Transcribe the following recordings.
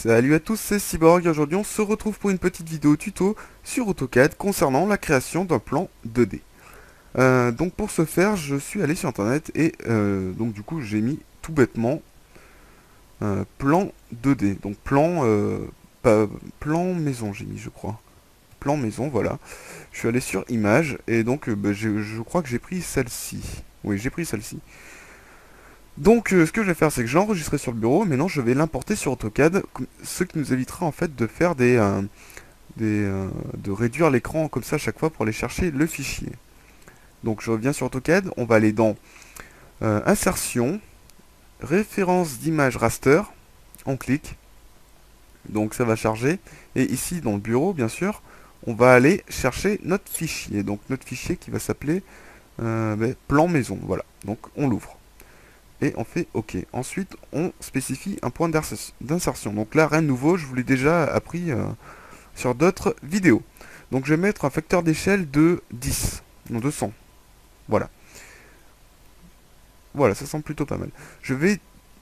Salut à tous, c'est Cyborg et aujourd'hui on se retrouve pour une petite vidéo tuto sur AutoCAD concernant la création d'un plan 2D. Donc pour ce faire, je suis allé sur internet et donc du coup j'ai mis tout bêtement plan 2D. Donc plan maison j'ai mis je crois. Plan maison, voilà. Je suis allé sur images et donc je crois que j'ai pris celle-ci. Oui, j'ai pris celle-ci. Donc ce que je vais faire, c'est que je l'ai enregistré sur le bureau, mais non, je vais l'importer sur AutoCAD, ce qui nous évitera en fait de faire de réduire l'écran comme ça à chaque fois pour aller chercher le fichier. Donc je reviens sur AutoCAD, on va aller dans Insertion, Référence d'image raster, on clique, donc ça va charger, et ici dans le bureau bien sûr, on va aller chercher notre fichier, donc notre fichier qui va s'appeler plan maison, voilà, donc on l'ouvre. Et on fait OK. Ensuite, on spécifie un point d'insertion. Donc là, rien de nouveau, je vous l'ai déjà appris sur d'autres vidéos. Donc je vais mettre un facteur d'échelle de 10, non de 100. Voilà. Voilà, ça semble plutôt pas mal. Je vais,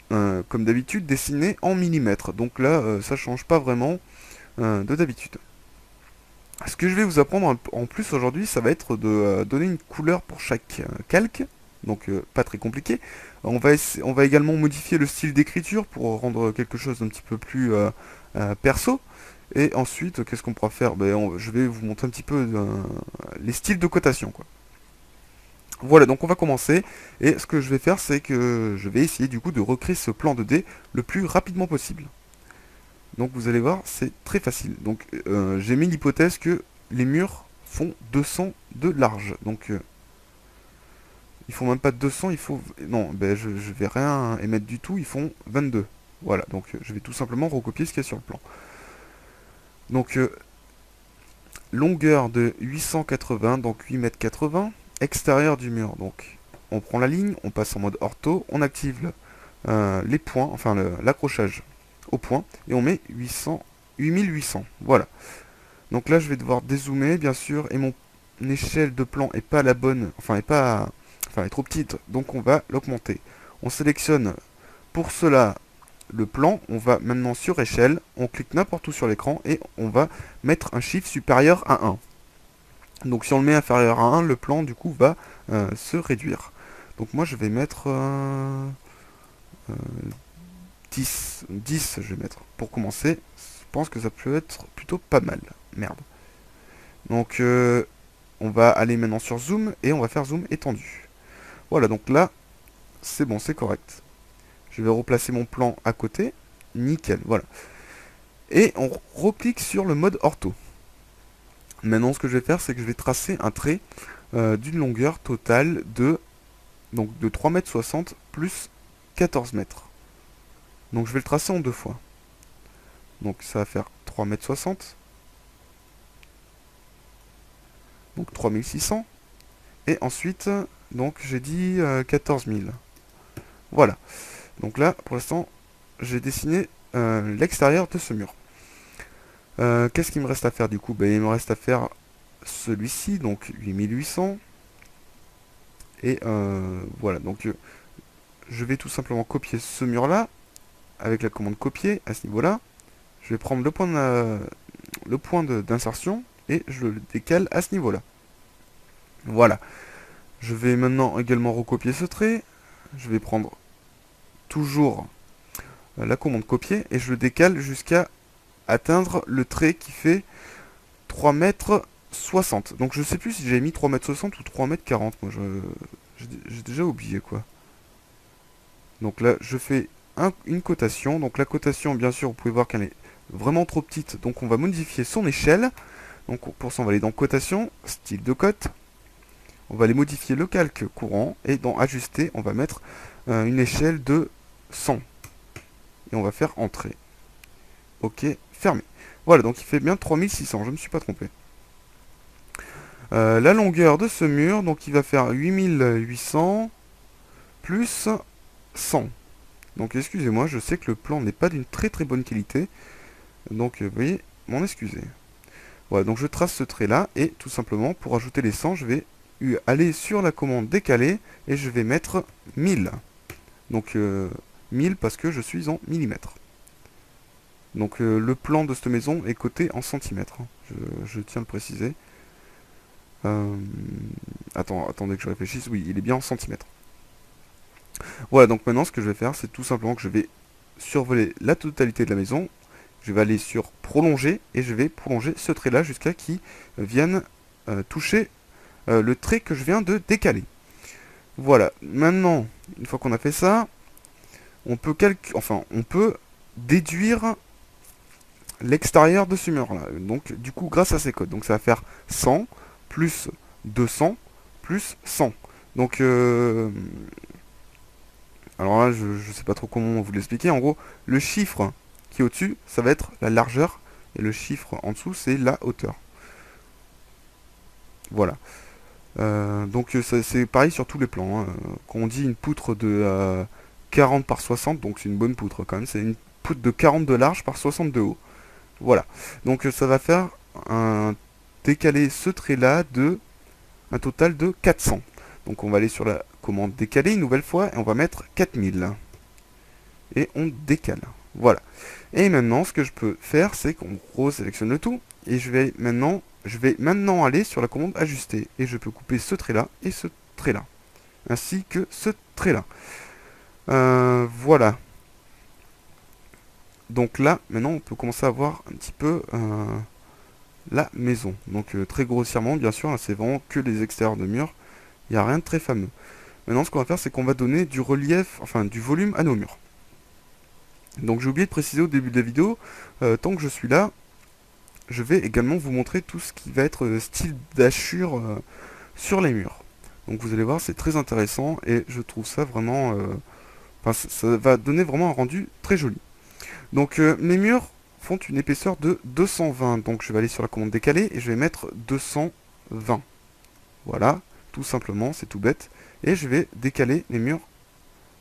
comme d'habitude, dessiner en millimètres. Donc là, ça change pas vraiment de d'habitude. Ce que je vais vous apprendre en plus aujourd'hui, ça va être de donner une couleur pour chaque calque. Donc pas très compliqué. On va également modifier le style d'écriture pour rendre quelque chose d'un petit peu plus perso. Et ensuite, qu'est-ce qu'on pourra faire? Je vais vous montrer un petit peu les styles de cotation, quoi. Voilà, donc on va commencer. Et ce que je vais faire, c'est que je vais essayer du coup de recréer ce plan 2D le plus rapidement possible. Donc vous allez voir, c'est très facile. Donc j'ai mis l'hypothèse que les murs font 200 de large. Donc ils font même pas 200, il faut... Non, je vais rien émettre du tout, ils font 22. Voilà, donc je vais tout simplement recopier ce qu'il y a sur le plan. Donc longueur de 880, donc 8 mètres 80. Extérieur du mur, donc on prend la ligne, on passe en mode ortho, on active les points, enfin l'accrochage au point, et on met 8800. Voilà. Donc là je vais devoir dézoomer bien sûr, et mon échelle de plan est pas la bonne, elle est trop petite, donc on va l'augmenter. On sélectionne pour cela le plan, on va maintenant sur échelle, on clique n'importe où sur l'écran et on va mettre un chiffre supérieur à 1. Donc si on le met inférieur à 1, le plan du coup va se réduire. Donc moi je vais mettre euh, 10. 10 je vais mettre. Pour commencer, je pense que ça peut être plutôt pas mal. Merde. Donc on va aller maintenant sur zoom et on va faire zoom étendu. Voilà, donc là c'est bon, c'est correct. Je vais replacer mon plan à côté. Nickel, voilà. Et on reclique sur le mode ortho. Maintenant, ce que je vais faire, c'est que je vais tracer un trait d'une longueur totale de 3,60 m plus 14 mètres. Donc je vais le tracer en deux fois. Donc ça va faire 3,60 m. Donc 3600. Et ensuite, donc j'ai dit 14 000. Voilà. Donc là, pour l'instant, j'ai dessiné l'extérieur de ce mur. Qu'est-ce qu'il me reste à faire du coup? Il me reste à faire celui-ci, donc 8800. Et voilà, donc je vais tout simplement copier ce mur-là avec la commande copier à ce niveau-là. Je vais prendre le point d'insertion et je le décale à ce niveau-là. Voilà. Je vais maintenant également recopier ce trait. Je vais prendre toujours la commande copier et je le décale jusqu'à atteindre le trait qui fait 3,60 m. Donc je sais plus si j'ai mis 3,60 m ou 3,40 m. Moi j'ai déjà oublié quoi. Donc là je fais une cotation. Donc la cotation bien sûr vous pouvez voir qu'elle est vraiment trop petite. Donc on va modifier son échelle. Donc pour ça on va aller dans cotation, style de cote. On va aller modifier le calque courant et dans ajuster on va mettre une échelle de 100. Et on va faire entrée. Ok, fermé. Voilà, donc il fait bien 3600, je ne me suis pas trompé. La longueur de ce mur, donc il va faire 8800 plus 100. Donc excusez-moi, je sais que le plan n'est pas d'une très très bonne qualité. Donc veuillez m'en excuser. Voilà, donc je trace ce trait là et tout simplement pour ajouter les 100, je vais aller sur la commande décaler et je vais mettre 1000. Donc 1000 parce que je suis en millimètres. Donc le plan de cette maison est coté en centimètres, hein. Je tiens à le préciser. Attendez que je réfléchisse. Oui, il est bien en centimètres. Voilà, donc maintenant ce que je vais faire, c'est tout simplement que je vais survoler la totalité de la maison. Je vais aller sur prolonger et je vais prolonger ce trait là jusqu'à qu'il vienne toucher le trait que je viens de décaler. Voilà, maintenant, une fois qu'on a fait ça, on peut on peut déduire l'extérieur de ce mur là. Donc du coup grâce à ces codes, donc ça va faire 100 plus 200 plus 100. Donc alors là je sais pas trop comment vous l'expliquer. En gros, le chiffre qui est au-dessus, ça va être la largeur et le chiffre en dessous c'est la hauteur. Voilà. Donc c'est pareil sur tous les plans, hein. Quand on dit une poutre de 40 par 60, donc c'est une bonne poutre quand même, c'est une poutre de 40 de large par 60 de haut. Voilà. Donc ça va faire décaler ce trait là de un total de 400. Donc on va aller sur la commande décaler une nouvelle fois et on va mettre 4000. Et on décale. Voilà. Et maintenant ce que je peux faire c'est qu'on resélectionne le tout et je vais maintenant aller sur la commande ajuster et je peux couper ce trait là et ce trait là ainsi que ce trait là. Voilà. Donc là, maintenant, on peut commencer à voir un petit peu la maison. Donc très grossièrement, bien sûr, là, c'est vraiment que les extérieurs de murs. Il n'y a rien de très fameux. Maintenant, ce qu'on va faire, c'est qu'on va donner du relief, enfin du volume à nos murs. Donc j'ai oublié de préciser au début de la vidéo, tant que je suis là, je vais également vous montrer tout ce qui va être style d'hachure sur les murs. Donc vous allez voir, c'est très intéressant et je trouve ça vraiment... ça va donner vraiment un rendu très joli. Donc mes murs font une épaisseur de 220. Donc je vais aller sur la commande décaler et je vais mettre 220. Voilà, tout simplement, c'est tout bête. Et je vais décaler les murs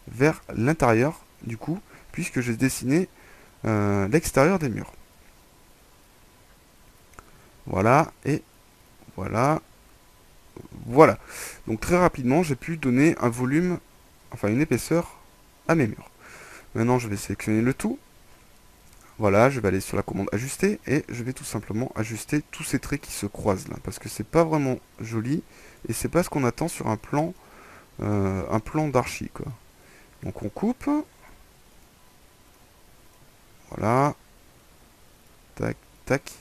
vers l'intérieur du coup, puisque j'ai dessiné l'extérieur des murs. Voilà, et voilà. Voilà. Donc très rapidement, j'ai pu donner un volume, enfin une épaisseur à mes murs. Maintenant, je vais sélectionner le tout. Voilà, je vais aller sur la commande ajuster et je vais tout simplement ajuster tous ces traits qui se croisent là, parce que c'est pas vraiment joli et c'est pas ce qu'on attend sur un plan d'archi quoi. Donc on coupe. Voilà. Tac, tac.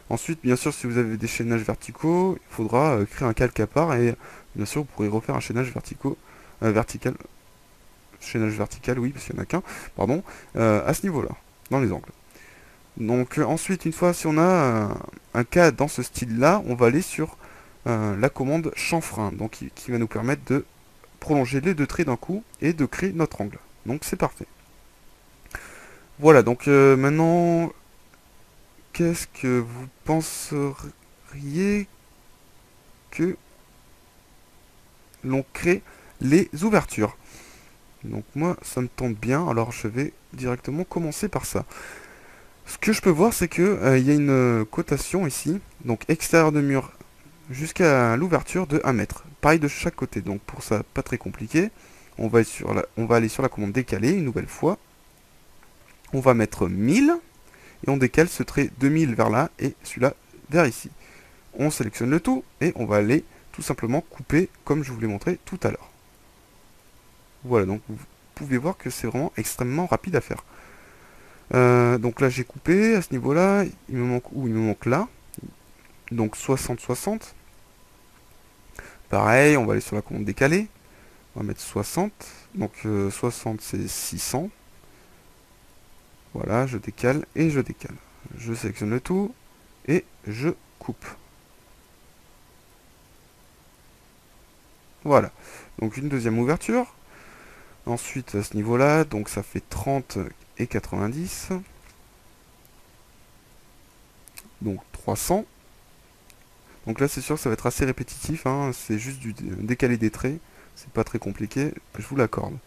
Ensuite, bien sûr, si vous avez des chaînages verticaux, il faudra créer un calque à part et bien sûr, vous pourrez refaire un chaînage vertical. Chaînage vertical, oui, parce qu'il n'y en a qu'un, pardon, à ce niveau-là, dans les angles. Donc ensuite, une fois si on a un cas dans ce style-là, on va aller sur la commande chanfrein, donc qui va nous permettre de prolonger les deux traits d'un coup et de créer notre angle. Donc c'est parfait. Voilà, donc maintenant, qu'est-ce que vous penseriez que l'on crée les ouvertures? Donc moi, ça me tente bien, alors je vais directement commencer par ça. Ce que je peux voir, c'est que y a une cotation ici, donc extérieur de mur jusqu'à l'ouverture de 1 mètre. Pareil de chaque côté, donc pour ça, pas très compliqué. On va aller sur la commande décaler une nouvelle fois. On va mettre 1000 et on décale ce trait de 1000 vers là et celui-là vers ici. On sélectionne le tout et on va aller tout simplement couper comme je vous l'ai montré tout à l'heure. Voilà, donc vous pouvez voir que c'est vraiment extrêmement rapide à faire. Donc là j'ai coupé à ce niveau là, il me manque là, donc 60-60. Pareil, on va aller sur la commande décaler, on va mettre 60, donc 60 c'est 600. Voilà, je décale et je décale. Je sélectionne le tout et je coupe. Voilà, donc une deuxième ouverture. Ensuite à ce niveau là, donc ça fait 30 et 90. Donc 300. Donc là c'est sûr que ça va être assez répétitif, hein. C'est juste du décaler des traits. C'est pas très compliqué, je vous l'accorde.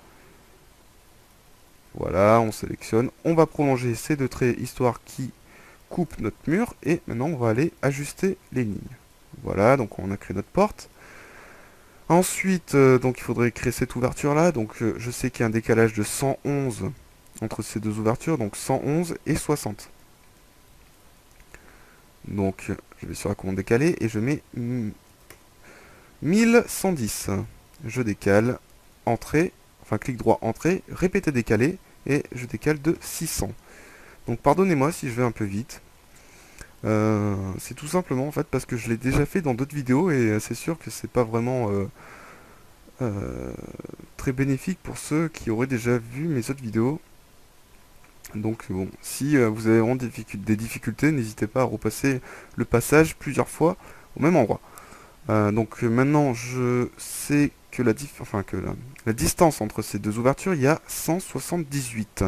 Voilà, on sélectionne. On va prolonger ces deux traits histoire qui coupent notre mur. Et maintenant on va aller ajuster les lignes. Voilà, donc on a créé notre porte. Ensuite, donc il faudrait créer cette ouverture là. Donc je sais qu'il y a un décalage de 111 entre ces deux ouvertures, donc 111 et 60. Donc je vais sur la commande décaler et je mets 1110. Je décale, entrée, enfin clic droit, entrée, répéter décaler, et je décale de 600. Donc pardonnez-moi si je vais un peu vite. C'est tout simplement en fait parce que je l'ai déjà fait dans d'autres vidéos et c'est sûr que c'est pas vraiment euh, très bénéfique pour ceux qui auraient déjà vu mes autres vidéos. Donc bon, si vous avez vraiment des difficultés, n'hésitez pas à repasser le passage plusieurs fois au même endroit. Donc maintenant je sais que la distance entre ces deux ouvertures, il y a 178.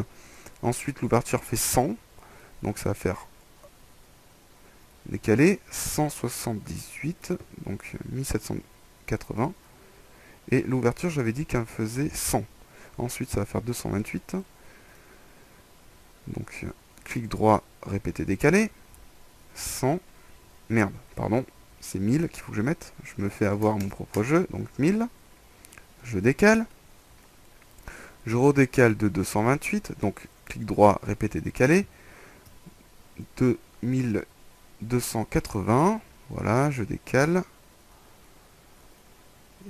Ensuite l'ouverture fait 100, donc ça va faire décaler 178, donc 1780. Et l'ouverture, j'avais dit qu'elle faisait 100. Ensuite, ça va faire 228. Donc, clic droit, répéter, décaler. 100. Merde, pardon. C'est 1000 qu'il faut que je mette. Je me fais avoir mon propre jeu. Donc, 1000. Je décale. Je redécale de 228. Donc, clic droit, répéter, décaler. 2280. Voilà, je décale.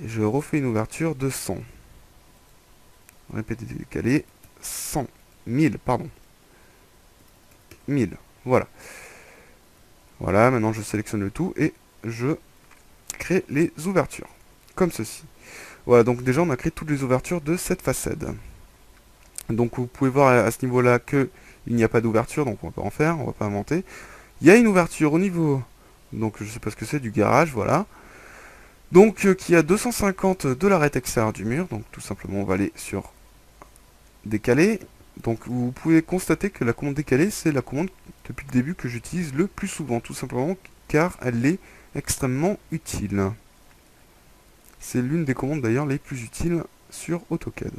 Et je refais une ouverture de 100. Répéter, décaler. 100. 1000, pardon. 1000. Voilà. Voilà, maintenant je sélectionne le tout et je crée les ouvertures. Comme ceci. Voilà, donc déjà on a créé toutes les ouvertures de cette façade. Donc vous pouvez voir à ce niveau-là que il n'y a pas d'ouverture, donc on va pas en faire, on va pas inventer. Il y a une ouverture au niveau, donc je sais pas ce que c'est, du garage, voilà. Donc qui a 250 de l'arête extérieure du mur, donc tout simplement on va aller sur décaler. Donc vous pouvez constater que la commande décaler, c'est la commande depuis le début que j'utilise le plus souvent, tout simplement car elle est extrêmement utile. C'est l'une des commandes d'ailleurs les plus utiles sur AutoCAD.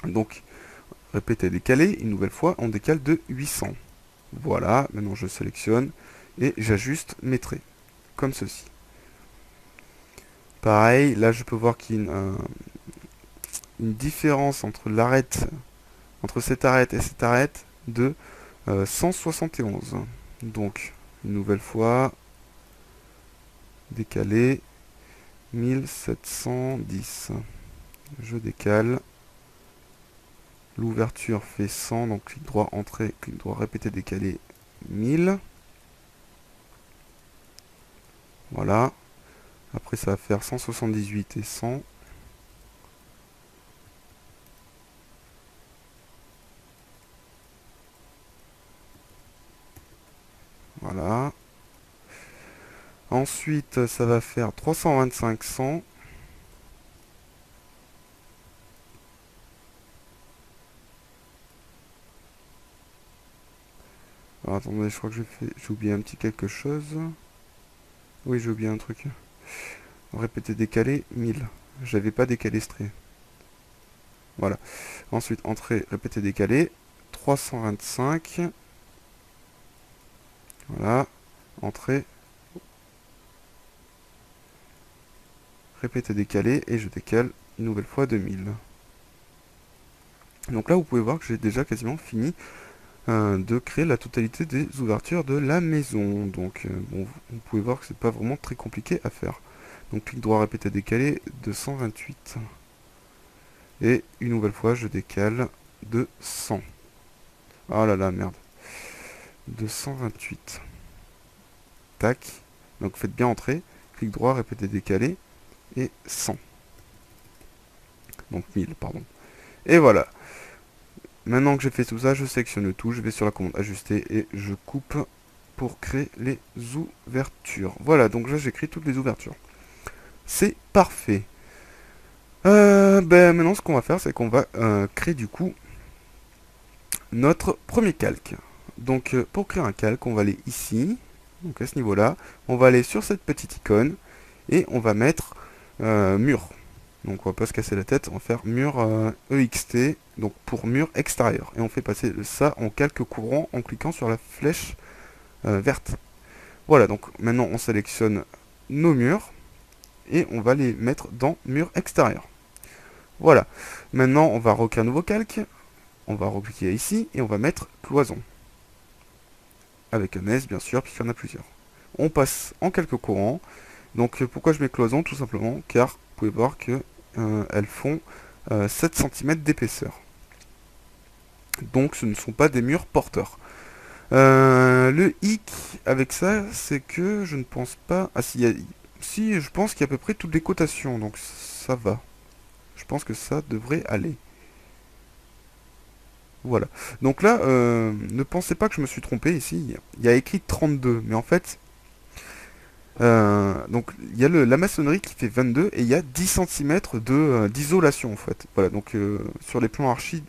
Donc, répéter décaler, une nouvelle fois, on décale de 800. Voilà, maintenant je sélectionne et j'ajuste mes traits, comme ceci. Pareil, là je peux voir qu'il y a une différence entre l'arête, entre cette arête et cette arête de 171. Donc, une nouvelle fois, décaler 1710. Je décale. L'ouverture fait 100, donc clic droit, entrée, clic droit, répéter, décaler 1000. Voilà. Après, ça va faire 178 et 100. Voilà. Ensuite, ça va faire 325, 100. Alors, attendez, je crois que j'ai oublié un petit quelque chose. Oui, j'ai oublié un truc. Répéter, décaler 1000. J'avais pas décalé ce trait. Voilà. Ensuite, entrée, répéter, décaler 325. Voilà. Entrée. Répéter, décaler, et je décale une nouvelle fois 2000. Donc là, vous pouvez voir que j'ai déjà quasiment fini de créer la totalité des ouvertures de la maison. Donc, bon, vous pouvez voir que c'est pas vraiment très compliqué à faire. Donc, clic droit, répéter, décaler, 228. Et une nouvelle fois, je décale de 100. Ah là là, merde. 228. Tac. Donc, faites bien entrer. Clic droit, répéter, décaler. Et 100. Donc, 1000, pardon. Et voilà. Maintenant que j'ai fait tout ça, je sélectionne tout, je vais sur la commande ajuster et je coupe pour créer les ouvertures. Voilà, donc là j'ai créé toutes les ouvertures. C'est parfait. Maintenant ce qu'on va faire, c'est qu'on va créer du coup notre premier calque. Donc pour créer un calque, on va aller ici, donc à ce niveau-là, on va aller sur cette petite icône et on va mettre mur. Donc on va pas se casser la tête, on va faire mur EXT, donc pour mur extérieur. Et on fait passer ça en calque courant en cliquant sur la flèche verte. Voilà, donc maintenant on sélectionne nos murs et on va les mettre dans mur extérieur. Voilà, maintenant on va recréer un nouveau calque, on va recliquer ici et on va mettre cloison. avec un S bien sûr, puisqu'il y en a plusieurs. On passe en quelques courants. Donc pourquoi je mets cloison? Tout simplement car vous pouvez voir que elles font 7 cm d'épaisseur. Donc ce ne sont pas des murs porteurs. Le hic avec ça, c'est que je ne pense pas... Ah si, si je pense qu'il y a à peu près toutes les cotations, donc ça va. Je pense que ça devrait aller. Voilà. Donc là, ne pensez pas que je me suis trompé ici. Il y a écrit 32, mais en fait, donc il y a la maçonnerie qui fait 22 et il y a 10 cm d'isolation en fait. Voilà, donc sur les plans archi,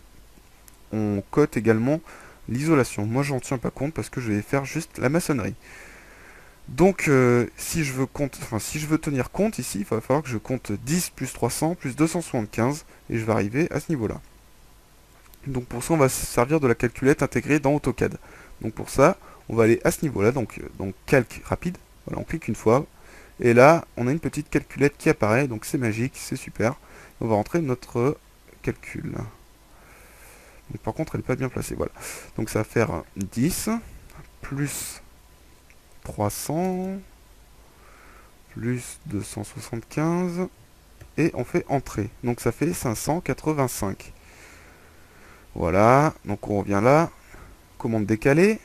on cote également l'isolation. Moi, j'en tiens pas compte parce que je vais faire juste la maçonnerie. Donc, si je veux si je veux tenir compte ici, il va falloir que je compte 10 plus 300 plus 275 et je vais arriver à ce niveau-là. Donc pour ça, on va se servir de la calculette intégrée dans AutoCAD. Donc pour ça, on va aller à ce niveau-là, donc calque rapide. Voilà, on clique une fois. Et là, on a une petite calculette qui apparaît, donc c'est magique, c'est super. On va rentrer notre calcul. Donc par contre, elle n'est pas bien placée, voilà. Donc ça va faire 10 plus 300 plus 275 et on fait entrée. Donc ça fait 585. Voilà, donc on revient là, commande décaler,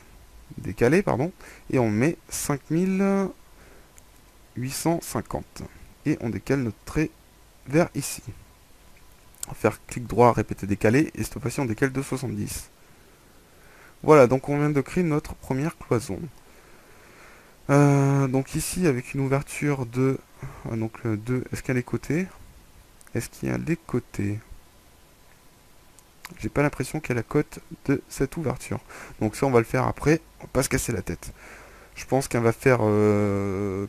pardon, et on met 5850. Et on décale notre trait vers ici. On va faire clic droit, répéter décaler, et cette fois-ci on décale de 70. Voilà, donc on vient de créer notre première cloison. Donc ici avec une ouverture de... donc le 2, est-ce qu'il y a les côtés? Est-ce qu'il y a les côtés? J'ai pas l'impression qu'il y a la cote de cette ouverture. Donc ça on va le faire après, on va pas se casser la tête. Je pense qu'elle va faire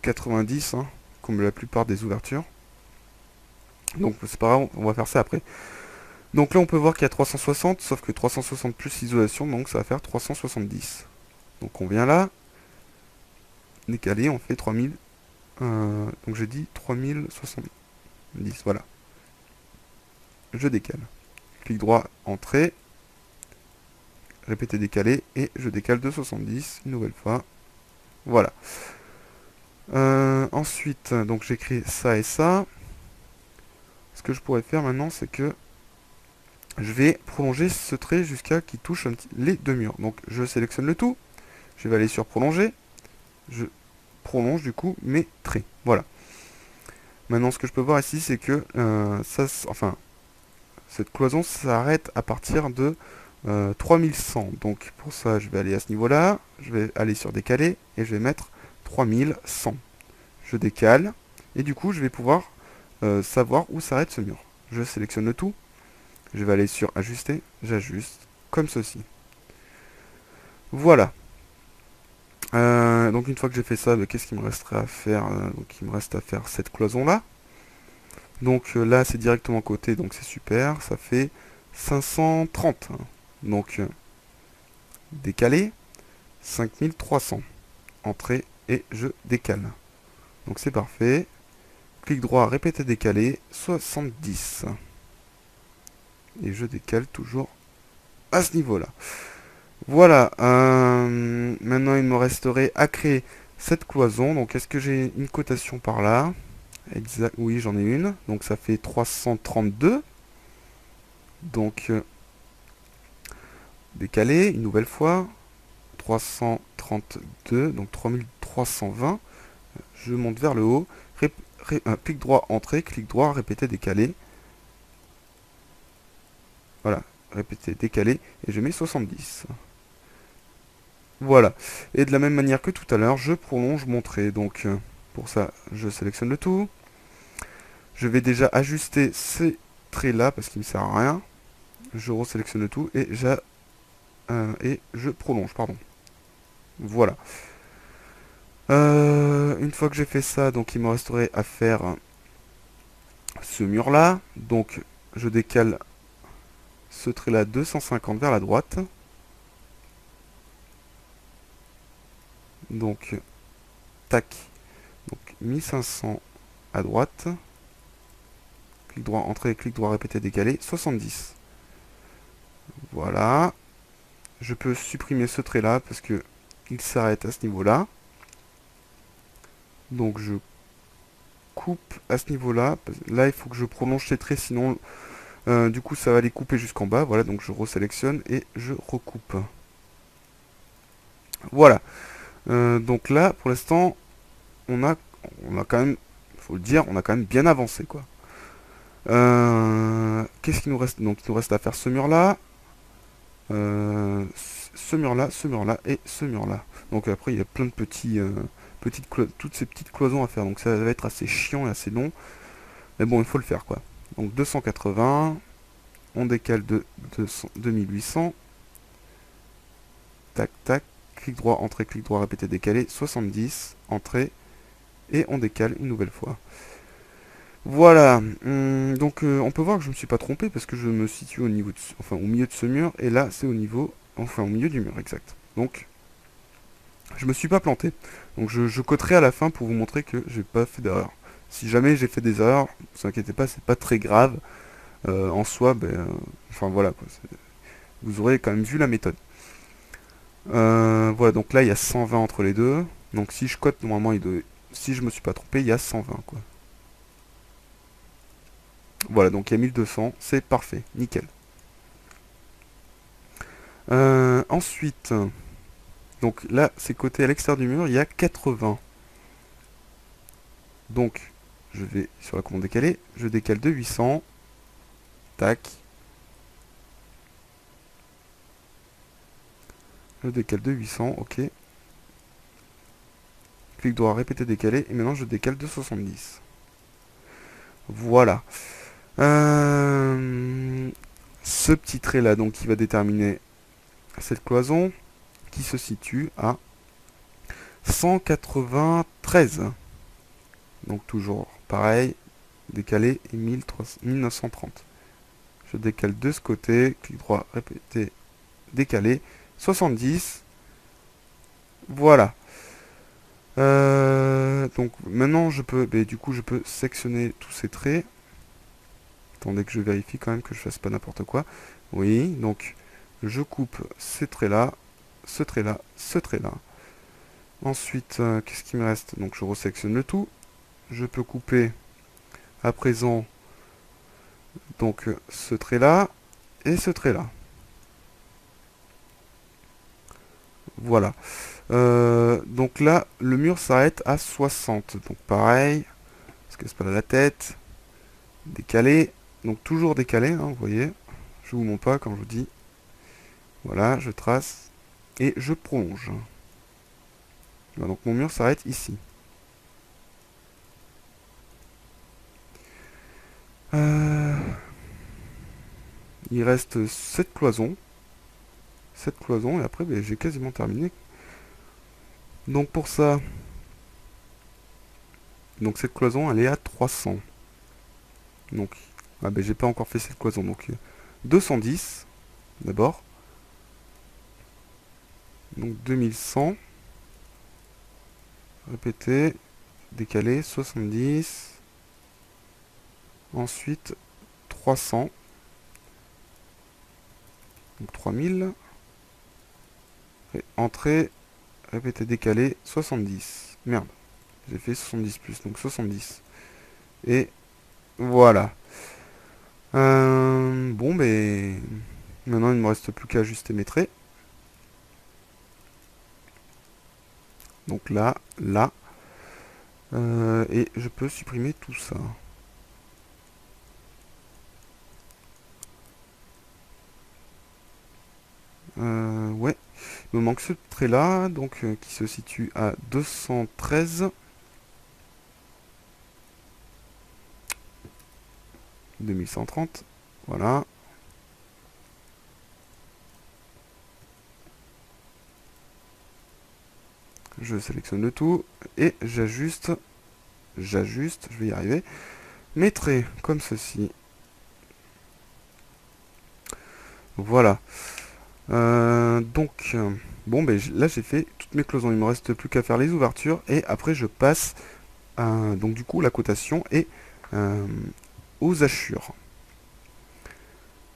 90, hein, comme la plupart des ouvertures. Donc c'est pas grave, on va faire ça après. Donc là on peut voir qu'il y a 360, sauf que 360 plus isolation, donc ça va faire 370. Donc on vient là, décaler, on fait 3000. Donc j'ai dit 3070, voilà. Je décale. Clic droit, entrée, répéter décaler, et je décale de 70, une nouvelle fois. Voilà. Ensuite, donc j'écris ça et ça. Ce que je pourrais faire maintenant, c'est que je vais prolonger ce trait jusqu'à qu'il touche les deux murs. Donc je sélectionne le tout, je vais aller sur prolonger, je prolonge du coup mes traits. Voilà. Maintenant ce que je peux voir ici, c'est que cette cloison s'arrête à partir de 3100. Donc pour ça, je vais aller à ce niveau-là, je vais aller sur décaler et je vais mettre 3100. Je décale et du coup je vais pouvoir savoir où s'arrête ce mur. Je sélectionne le tout, je vais aller sur ajuster, j'ajuste comme ceci. Voilà. Donc une fois que j'ai fait ça, qu'est-ce qu'il me resterait à faire? Donc il me reste à faire cette cloison là. Donc là c'est directement côté, donc c'est super, ça fait 530. Donc décaler, 5300. Entrée et je décale. Donc c'est parfait. Clic droit, répéter décaler, 70. Et je décale toujours à ce niveau-là. Voilà. Maintenant, il me resterait à créer cette cloison. Donc, est-ce que j'ai une cotation par là? Exact. Oui, j'en ai une. Donc, ça fait 332. Donc, décaler une nouvelle fois. 332. Donc, 3320. Je monte vers le haut. Clic droit, entrée. Clic droit, répéter, décaler. Voilà. Répéter, décaler. Et je mets 70. Voilà. Et de la même manière que tout à l'heure, je prolonge mon trait. Donc, pour ça, je sélectionne le tout. Je vais déjà ajuster ces traits-là parce qu'il ne me sert à rien. Je resélectionne le tout et je prolonge, pardon. Voilà. Une fois que j'ai fait ça, donc il me resterait à faire ce mur-là. Donc, je décale ce trait-là 250 vers la droite. Donc, tac. Donc, 1500 à droite. Clic droit, entrée, clic droit, répéter, décaler, 70. Voilà. Je peux supprimer ce trait-là parce que il s'arrête à ce niveau-là. Donc je coupe à ce niveau-là. Là, il faut que je prolonge ces traits, sinon, du coup, ça va les couper jusqu'en bas. Voilà, donc je resélectionne et je recoupe. Voilà. Donc là, pour l'instant, on a quand même, faut le dire, on a quand même bien avancé, quoi. Qu'est-ce qu'il nous reste? Donc, il nous reste à faire ce mur-là, ce mur-là, ce mur-là et ce mur-là. Donc après, il y a plein de toutes ces petites cloisons à faire. Donc ça va être assez chiant et assez long. Mais bon, il faut le faire, quoi. Donc 280, on décale de 2800. Tac, tac. Clic droit, entrée, clic droit, répéter, décaler. 70, entrée. Et on décale une nouvelle fois. Voilà. Donc on peut voir que je ne me suis pas trompé parce que je me situe au niveau au milieu de ce mur. Et là, c'est au milieu du mur, exact. Donc, je me suis pas planté. Donc je coterai à la fin pour vous montrer que j'ai pas fait d'erreur. Si jamais j'ai fait des erreurs, ne vous inquiétez pas, c'est pas très grave. En soi, enfin voilà, quoi, vous aurez quand même vu la méthode. Voilà, donc là il y a 120 entre les deux. Donc si je cote, normalement, si je me suis pas trompé, il y a 120, quoi. Voilà, donc il y a 1200, c'est parfait, nickel. Ensuite, donc là, c'est côté à l'extérieur du mur, il y a 80. Donc, je vais sur la commande décaler, je décale de 800, tac. Je décale de 800, ok. Clic droit, répéter, décaler, et maintenant je décale de 70. Voilà. Ce petit trait là, donc, qui va déterminer cette cloison, qui se situe à 193. Donc toujours pareil, décalé et 1930. Je décale de ce côté, clic droit, répéter, décaler, 70. Voilà. Donc maintenant je peux, du coup je peux sectionner tous ces traits. Attendez que je vérifie quand même que je fasse pas n'importe quoi. Oui, donc je coupe ces traits là, ce trait là, ce trait là. Ensuite, qu'est-ce qui me reste? Donc je resectionne le tout. Je peux couper à présent donc ce trait là et ce trait là. Voilà. Donc là, le mur s'arrête à 60. Donc pareil, parce que c'est pas là la tête. Décalé. Donc toujours décalé, hein, vous voyez. Je vous montre pas quand je vous dis. Voilà, je trace et je prolonge. Voilà, donc mon mur s'arrête ici. Il reste cette cloison. Cette cloison, et après j'ai quasiment terminé. Donc pour ça, donc cette cloison elle est à 300. Donc, j'ai pas encore fait cette cloison. Donc 210 d'abord. Donc 2100. Répéter. Décaler. 70. Ensuite 300. Donc 3000. Et entrée. Répéter. Décaler. 70. Merde. J'ai fait 70 plus. Donc 70. Et voilà. Bon, maintenant il ne me reste plus qu'à ajuster mes traits. Donc là, là. Et je peux supprimer tout ça. Ouais. Il me manque ce trait là, donc qui se situe à 213. 2130. Voilà. Je sélectionne le tout et j'ajuste, je vais y arriver, mes traits comme ceci. Voilà. Donc, bon, là j'ai fait toutes mes cloisons. Il me reste plus qu'à faire les ouvertures et après je passe donc du coup la cotation et aux hachures.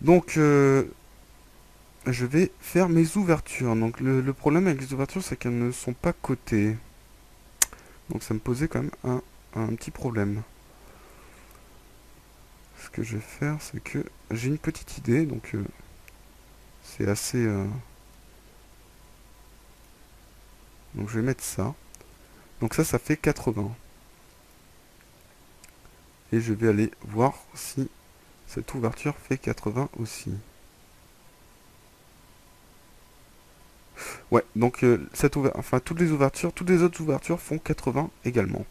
Donc, je vais faire mes ouvertures. Donc le problème avec les ouvertures, c'est qu'elles ne sont pas cotées. Donc ça me posait quand même un petit problème. Ce que je vais faire, c'est que j'ai une petite idée, donc c'est assez... donc je vais mettre ça. Donc ça fait 80. Et je vais aller voir si cette ouverture fait 80 aussi. Ouais, donc enfin toutes les ouvertures, toutes les autres ouvertures font 80 également.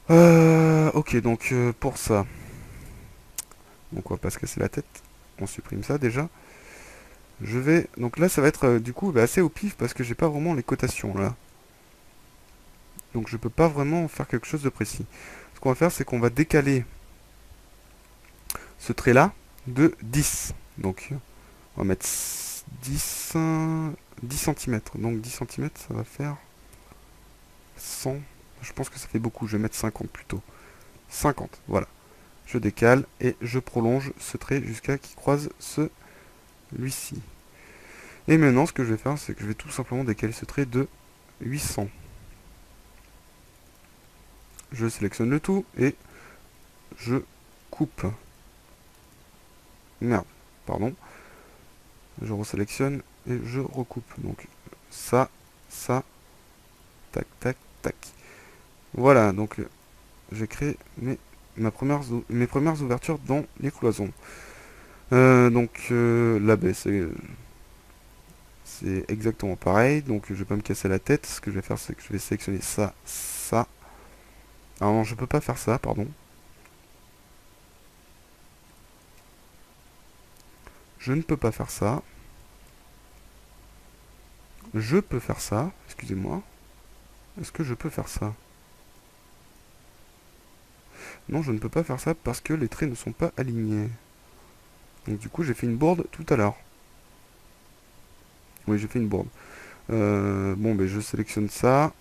Ok, donc pour ça, donc on va pas se casser la tête. On supprime ça déjà. Je vais, donc là ça va être du coup assez au pif parce que j'ai pas vraiment les cotations là. Donc je peux pas vraiment faire quelque chose de précis. Ce qu'on va faire, c'est qu'on va décaler ce trait là de 10. Donc on va mettre 10, 10 cm. Donc 10 cm, ça va faire 100. Je pense que ça fait beaucoup. Je vais mettre 50 plutôt. 50, voilà. Je décale et je prolonge ce trait jusqu'à qu'il croise celui-ci. Et maintenant, ce que je vais faire, c'est que je vais tout simplement décaler ce trait de 800. Je sélectionne le tout et je coupe. Merde, pardon. Je resélectionne et je recoupe. Donc ça, tac, tac, tac. Voilà, donc j'ai créé mes premières ouvertures dans les cloisons. Donc la baie, c'est exactement pareil. Donc je vais pas me casser la tête. Ce que je vais faire, c'est que je vais sélectionner ça, ça. Alors non, je peux pas faire ça, pardon. Je ne peux pas faire ça. Je peux faire ça, excusez-moi. Est-ce que je peux faire ça? Non, je ne peux pas faire ça parce que les traits ne sont pas alignés. Donc du coup, j'ai fait une bourde tout à l'heure. Oui, j'ai fait une bourde. Bon, ben je sélectionne ça.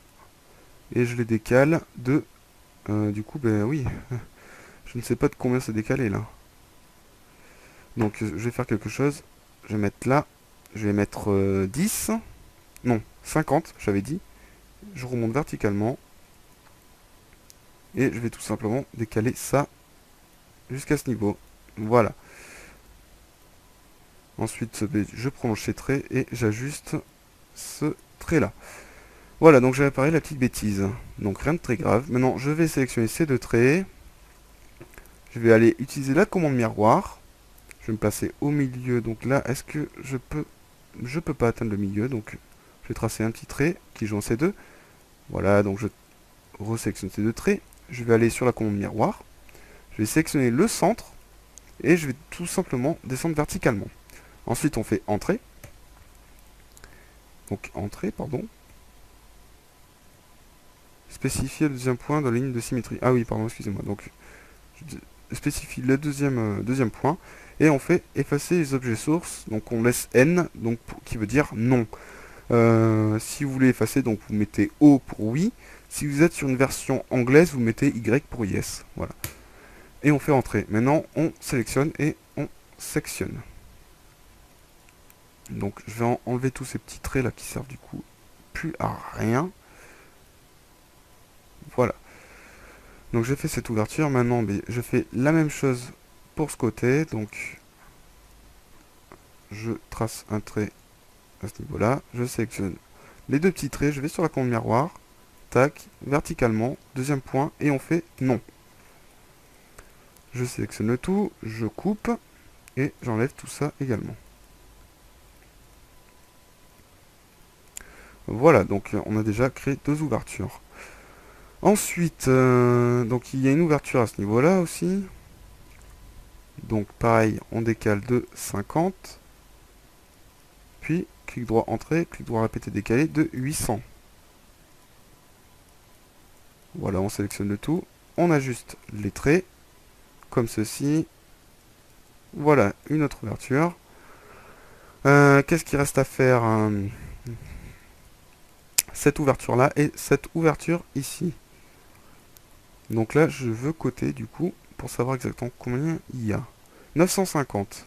Et je les décale de... du coup, ben oui. Je ne sais pas de combien c'est décalé là. Donc je vais faire quelque chose. Je vais mettre là. Je vais mettre 10. Non, 50, j'avais dit. Je remonte verticalement. Et je vais tout simplement décaler ça jusqu'à ce niveau. Voilà. Ensuite, je prolonge ces traits et j'ajuste ce trait-là. Voilà, donc j'ai réparé la petite bêtise. Donc rien de très grave. Maintenant, je vais sélectionner ces deux traits. Je vais aller utiliser la commande miroir. Je vais me placer au milieu. Donc là, est-ce que je peux... Je peux pas atteindre le milieu. Donc je vais tracer un petit trait qui joint ces deux. Voilà, donc je resélectionne ces deux traits. Je vais aller sur la commande miroir. Je vais sélectionner le centre. Et je vais tout simplement descendre verticalement. Ensuite, on fait entrée. Donc entrée, pardon. Spécifier le deuxième point dans la ligne de symétrie. Ah oui, pardon, excusez-moi. Donc, je spécifie le deuxième point. Et on fait effacer les objets sources. Donc, on laisse N, donc, qui veut dire non. Si vous voulez effacer, donc vous mettez O pour oui. Si vous êtes sur une version anglaise, vous mettez Y pour yes. Voilà. Et on fait entrer. Maintenant, on sélectionne et on sectionne. Donc, je vais enlever tous ces petits traits là qui servent du coup plus à rien. Voilà. Donc j'ai fait cette ouverture. Maintenant, je fais la même chose pour ce côté. Donc, je trace un trait à ce niveau-là. Je sélectionne les deux petits traits. Je vais sur la commande miroir. Tac, verticalement. Deuxième point. Et on fait non. Je sélectionne le tout. Je coupe. Et j'enlève tout ça également. Voilà, donc on a déjà créé deux ouvertures. Ensuite, donc il y a une ouverture à ce niveau-là aussi. Donc pareil, on décale de 50. Puis, clic droit entrée, clic droit répété décalé de 800. Voilà, on sélectionne le tout. On ajuste les traits, comme ceci. Voilà, une autre ouverture. Qu'est-ce qu'il reste à faire? Cette ouverture-là et cette ouverture ici. Donc là, je veux coter, du coup, pour savoir exactement combien il y a. 950.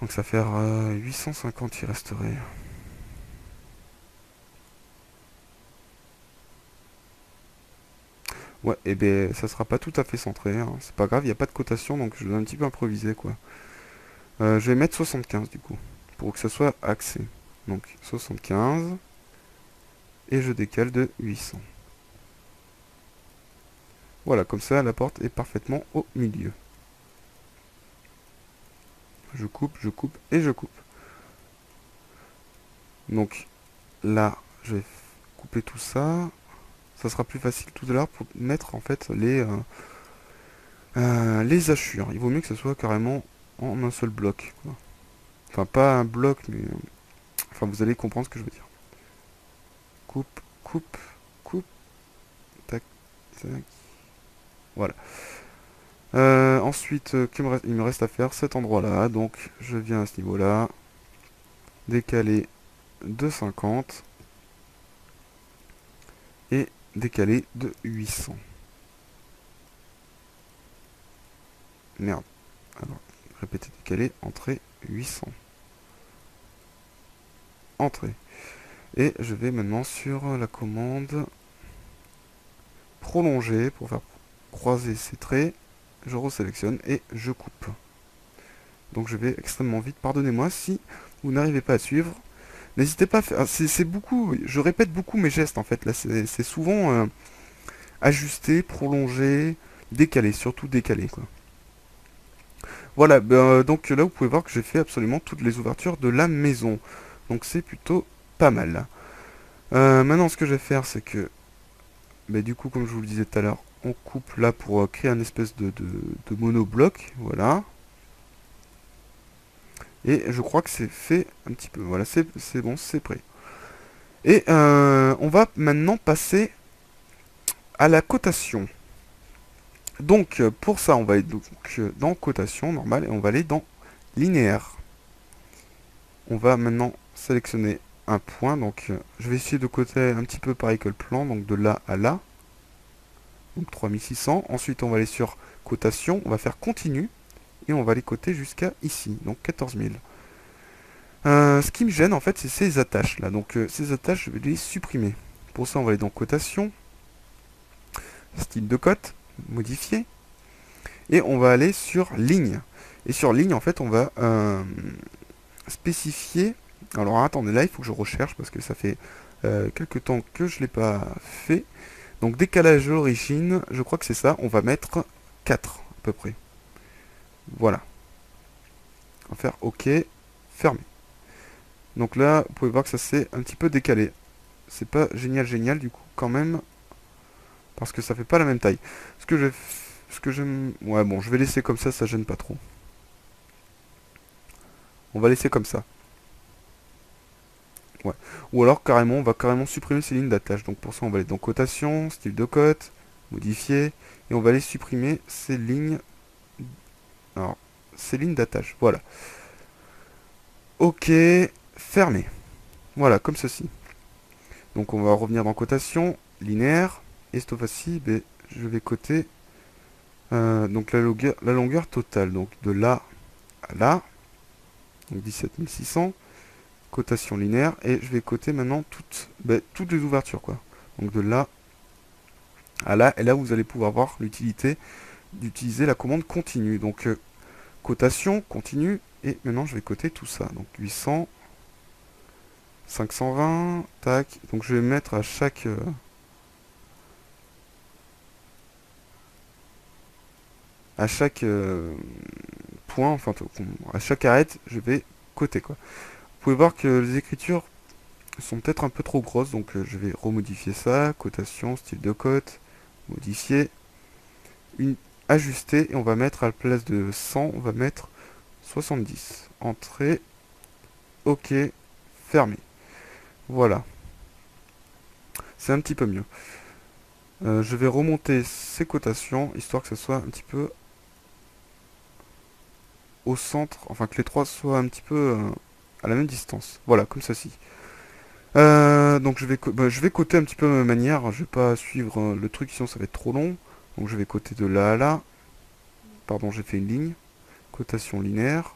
Donc ça fait 850 il resterait. Ouais, et ben ça sera pas tout à fait centré, hein. C'est pas grave, il n'y a pas de cotation, donc je vais un petit peu improviser quoi. Je vais mettre 75 du coup, pour que ça soit axé. Donc 75, et je décale de 800. Voilà, comme ça la porte est parfaitement au milieu. Je coupe et je coupe. Donc là, je vais couper tout ça. Ça sera plus facile tout à l'heure pour mettre en fait les hachures. Il vaut mieux que ce soit carrément en un seul bloc, quoi. Enfin, pas un bloc, mais... Enfin, vous allez comprendre ce que je veux dire. Coupe, coupe, coupe. Tac, tac. Voilà. Ensuite, il me reste à faire cet endroit-là. Donc, je viens à ce niveau-là. Décaler de 50. Et décaler de 800. Merde. Alors, répéter, décaler, entrée, 800. Entrée. Et je vais maintenant sur la commande prolonger pour faire croiser ces traits. Je resélectionne et je coupe. Donc je vais extrêmement vite. Pardonnez-moi si vous n'arrivez pas à suivre. N'hésitez pas à faire... C'est beaucoup... Je répète beaucoup mes gestes en fait. Là, c'est souvent ajuster, prolonger, décaler. Surtout décaler, quoi. Voilà, donc là vous pouvez voir que j'ai fait absolument toutes les ouvertures de la maison. Donc c'est plutôt pas mal. Maintenant ce que je vais faire c'est que... du coup comme je vous le disais tout à l'heure, on coupe là pour créer un espèce de monobloc. Voilà. Et je crois que c'est fait un petit peu. Voilà, c'est bon, c'est prêt. Et on va maintenant passer à la cotation. Donc pour ça, on va aller donc, dans cotation normale et on va aller dans linéaire. On va maintenant sélectionner un point. Donc je vais essayer de coter un petit peu pareil que le plan, donc de là à là. Donc 3600. Ensuite, on va aller sur cotation. On va faire continu. Et on va aller coter jusqu'à ici, donc 14 000. Ce qui me gêne en fait c'est ces attaches là, donc ces attaches je vais les supprimer. Pour ça on va aller dans cotation, style de cote, modifier, et on va aller sur ligne. Et sur ligne en fait on va spécifier, alors attendez là il faut que je recherche parce que ça fait quelques temps que je ne l'ai pas fait. Donc décalage d'origine, je crois que c'est ça, on va mettre 4 à peu près. Voilà. On va faire OK, fermer. Donc là, vous pouvez voir que ça s'est un petit peu décalé. C'est pas génial du coup, quand même. Parce que ça fait pas la même taille. Ouais, bon, je vais laisser comme ça gêne pas trop. On va laisser comme ça. Ouais. Ou alors, carrément, on va carrément supprimer ces lignes d'attache. Donc pour ça, on va aller dans cotation, style de cote, modifier. Et on va aller supprimer ces lignes... Alors, ces lignes d'attache. Voilà. OK, fermé. Voilà, comme ceci. Donc on va revenir dans cotation, linéaire, et cette fois-ci, je vais coter donc la longueur totale, donc de là à là, donc 17 600, cotation linéaire, et je vais coter maintenant toutes les ouvertures, quoi. Donc de là à là, et là vous allez pouvoir voir l'utilité d'utiliser la commande continue. Donc cotation, continue, et maintenant je vais coter tout ça, donc 800, 520, tac, donc je vais mettre à chaque... point, enfin à chaque arête, je vais coter, quoi. Vous pouvez voir que les écritures sont peut-être un peu trop grosses, donc je vais remodifier ça, cotation, style de cote, modifier, ajuster, et on va mettre à la place de 100, on va mettre 70. Entrée, OK, fermé. Voilà. C'est un petit peu mieux. Je vais remonter ces cotations, histoire que ce soit un petit peu au centre, enfin que les trois soient un petit peu à la même distance. Voilà, comme ceci. Donc je vais coter un petit peu ma manière, je vais pas suivre le truc, sinon ça va être trop long. Donc je vais coter de là à là. Pardon, j'ai fait une ligne. Cotation linéaire.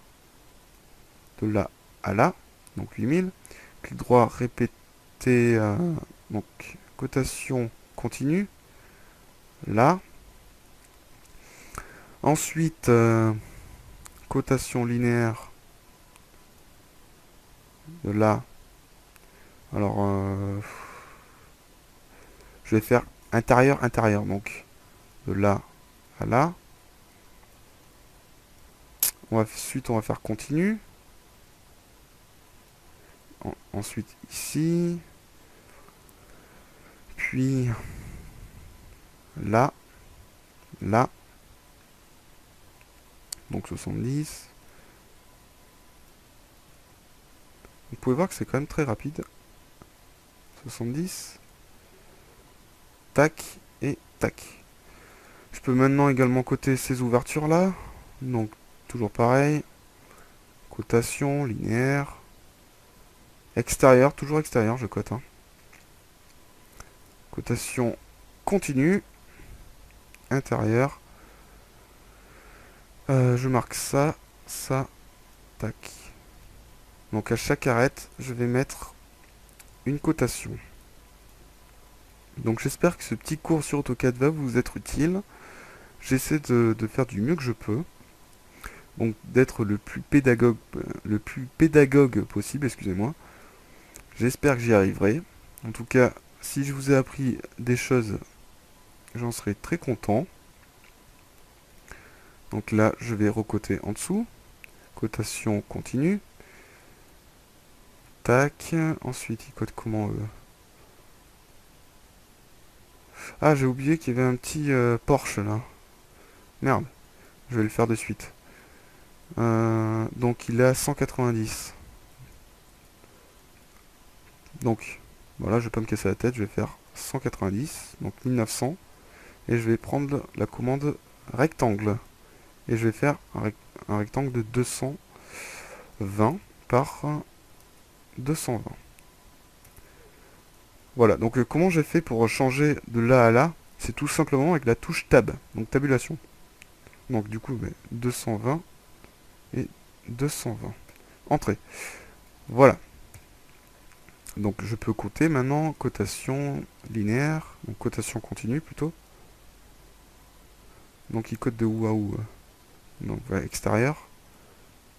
de là à là, donc 8000. Clic droit, répéter, donc cotation continue, là. Ensuite, cotation linéaire de là. Alors, je vais faire intérieur, intérieur, donc de là à là. Ensuite, on va faire continu. Ensuite, ici. Puis, là. Là. Donc 70. Vous pouvez voir que c'est quand même très rapide. 70. Tac. Et tac. Je peux maintenant également coter ces ouvertures là. Donc, toujours pareil. Cotation, linéaire. Extérieur, toujours extérieur, je cote. Hein. Cotation continue. Intérieur. Je marque ça, ça, tac. Donc à chaque arête, je vais mettre une cotation. Donc j'espère que ce petit cours sur AutoCAD va vous être utile. J'essaie de faire du mieux que je peux. Donc d'être le plus pédagogue possible, excusez-moi. J'espère que j'y arriverai. En tout cas, si je vous ai appris des choses, j'en serai très content. Donc là, je vais recoter en dessous. Cotation continue. Tac. Ensuite, il code comment Ah, j'ai oublié qu'il y avait un petit Porsche là. Merde. Je vais le faire de suite. Donc il est à 190. Donc, voilà, je vais pas me casser la tête. Je vais faire 190. Donc 1900. Et je vais prendre la commande rectangle. Et je vais faire un rectangle de 220 par 220. Voilà, donc comment j'ai fait pour changer de là à là? C'est tout simplement avec la touche Tab, donc tabulation. Donc du coup, 220 et 220. Entrée. Voilà. Donc je peux coter maintenant, cotation linéaire, donc cotation continue plutôt. Donc il code de où à où? Donc extérieur,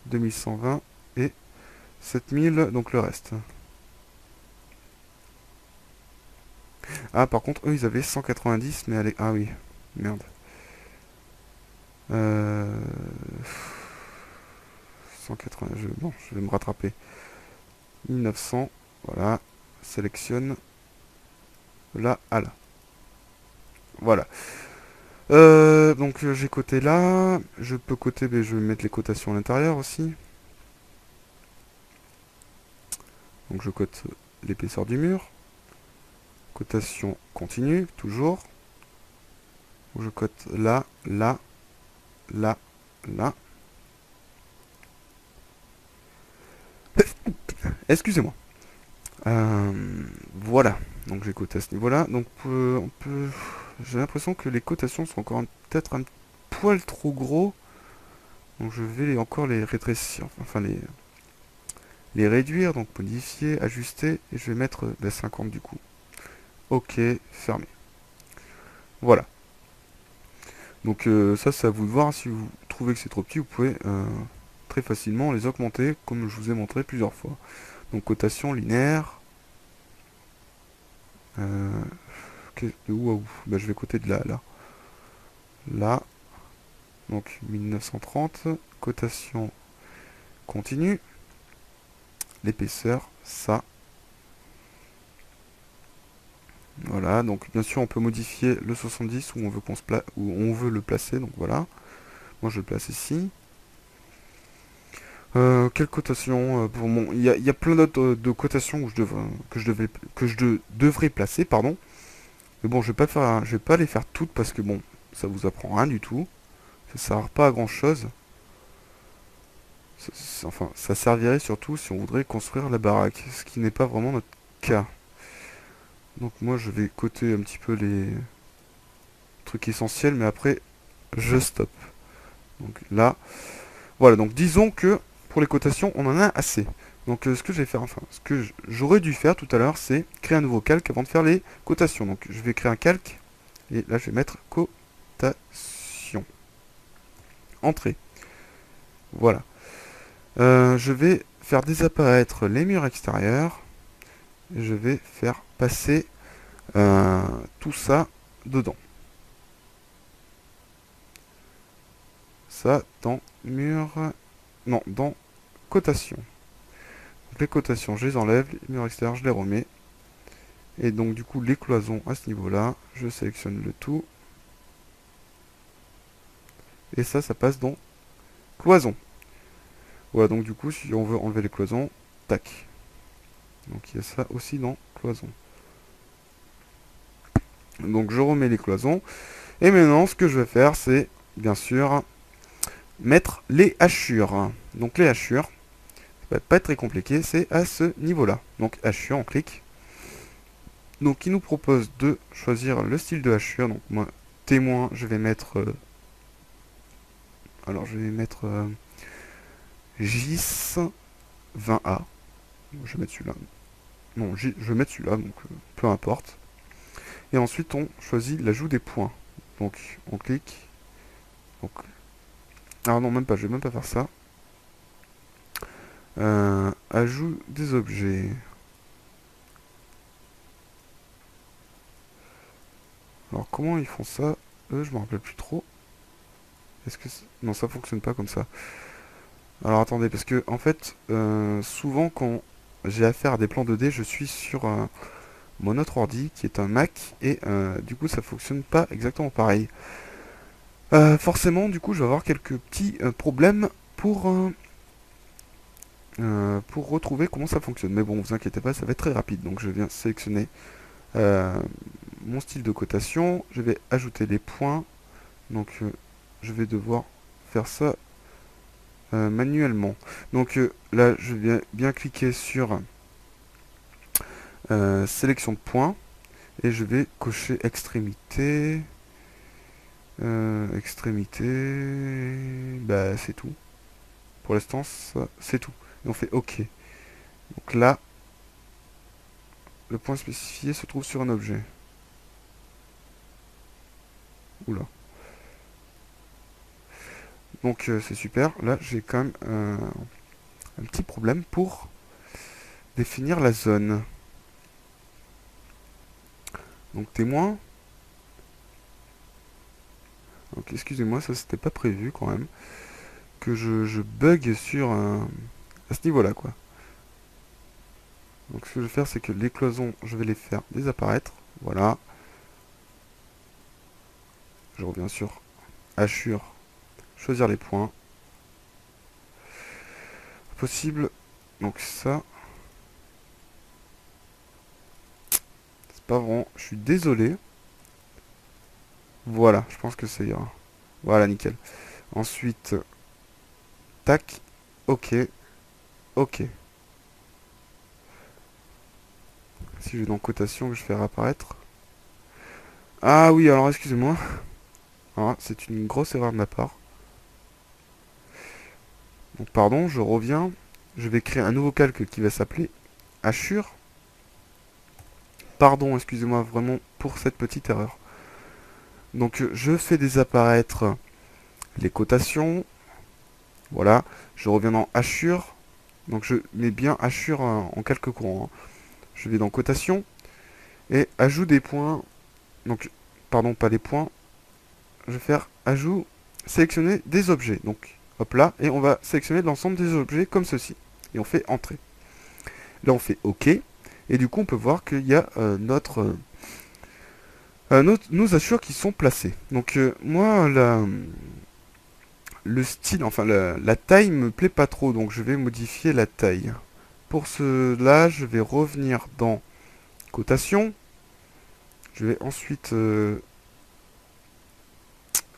2120 et 7000, donc le reste. Ah, par contre, eux, ils avaient 190, mais allez... Ah oui, merde. 180, bon, je vais me rattraper. 1900, voilà. Sélectionne. Là à là. Voilà. Donc j'ai coté là. Je peux coter, mais je vais mettre les cotations à l'intérieur aussi. Donc je cote l'épaisseur du mur. Cotation continue, toujours. Je cote là, là, là, là. Excusez-moi. Voilà. Donc j'ai coté à ce niveau-là. Donc j'ai l'impression que les cotations sont encore peut-être un poil trop gros. Donc je vais encore les rétrécir, enfin les réduire, donc modifier, ajuster, et je vais mettre 50 du coup. Ok, fermé. Voilà. Donc ça, c'est à vous de voir. Si vous trouvez que c'est trop petit, vous pouvez très facilement les augmenter, comme je vous ai montré plusieurs fois. Donc cotation linéaire. De où à où? Je vais coter de là à là. Là. Donc 1930. Cotation continue. L'épaisseur, ça. Voilà, donc bien sûr on peut modifier le 70 où on veut le placer, donc voilà. Moi je le place ici. Quelle cotation pour mon... Il y a plein d'autres de cotations où que je devrais placer, pardon. Mais bon, je vais pas les faire toutes parce que bon, ça vous apprend rien du tout. Ça sert pas à grand chose. Enfin, ça servirait surtout si on voudrait construire la baraque, ce qui n'est pas vraiment notre cas. Donc moi je vais coter un petit peu les trucs essentiels, mais après je stoppe. Donc là, voilà, donc disons que pour les cotations, on en a assez. Donc ce que je vais faire, enfin, ce que j'aurais dû faire tout à l'heure, c'est créer un nouveau calque avant de faire les cotations. Donc je vais créer un calque, et là je vais mettre cotation. Entrée. Voilà. Je vais faire désapparaître les murs extérieurs. Et je vais faire passer tout ça dedans. Ça dans mur... Non, dans cotation. Donc, les cotations, je les enlève. Les murs extérieurs, je les remets. Et donc du coup, les cloisons à ce niveau-là, je sélectionne le tout. Et ça passe dans cloison. Voilà, donc du coup, si on veut enlever les cloisons, tac. Donc il y a ça aussi dans cloison. Donc je remets les cloisons. Et maintenant, ce que je vais faire, c'est, bien sûr, mettre les hachures. Donc les hachures, ça va pas être très compliqué, c'est à ce niveau-là. Donc hachure, on clique. Donc il nous propose de choisir le style de hachure. Donc moi, témoin, je vais mettre... alors je vais mettre GIS 20A. Je vais mettre celui-là. Non, je vais mettre celui-là, donc peu importe. Et ensuite, on choisit l'ajout des points. Donc, on clique. Donc, alors non, même pas, je vais même pas faire ça. Ajout des objets. Alors, comment ils font ça? Eux, je me rappelle plus trop. Est-ce que... Non, ça fonctionne pas comme ça. Alors, attendez, parce que, en fait, souvent, quand j'ai affaire à des plans 2D, je suis sur mon autre ordi, qui est un Mac, et du coup, ça fonctionne pas exactement pareil. Forcément, du coup, je vais avoir quelques petits problèmes pour retrouver comment ça fonctionne. Mais bon, vous inquiétez pas, ça va être très rapide. Donc, je viens sélectionner mon style de cotation. Je vais ajouter les points. Donc, je vais devoir faire ça manuellement. Donc, là, je vais bien cliquer sur sélection de points. Et je vais cocher extrémité. Extrémité. Bah, c'est tout. Pour l'instant, c'est tout. Et on fait OK. Donc là, le point spécifié se trouve sur un objet. Oula. Donc c'est super. Là, j'ai quand même un petit problème pour définir la zone. Donc témoin. Donc excusez-moi, ça c'était pas prévu quand même. Que je bug sur à ce niveau-là, quoi. Donc ce que je vais faire, c'est que les cloisons, je vais les faire désapparaître. Voilà. Je reviens sur hachure, choisir les points. Possible. Donc ça. C'est pas vraiment. Je suis désolé. Voilà, je pense que ça ira. Voilà, nickel. Ensuite, tac, ok, ok. Si je vais dans cotation, que je fais réapparaître. Ah oui, alors excusez-moi. Ah, c'est une grosse erreur de ma part. Donc pardon, je reviens. Je vais créer un nouveau calque qui va s'appeler hachure. Pardon, excusez-moi vraiment pour cette petite erreur. Donc je fais désapparaître les cotations. Voilà, je reviens dans hachure. Donc je mets bien hachure en calque courant. Je vais dans cotation et ajout des points. Donc, pardon, pas les points. Je vais faire ajout, sélectionner des objets. Donc, hop là, et on va sélectionner l'ensemble des objets comme ceci. Et on fait entrée. Là, on fait OK. Et du coup, on peut voir qu'il y a nos hachures qui sont placées. Donc, moi, le style, enfin, la taille me plaît pas trop. Donc, je vais modifier la taille. Pour cela, je vais revenir dans cotation. Je vais ensuite...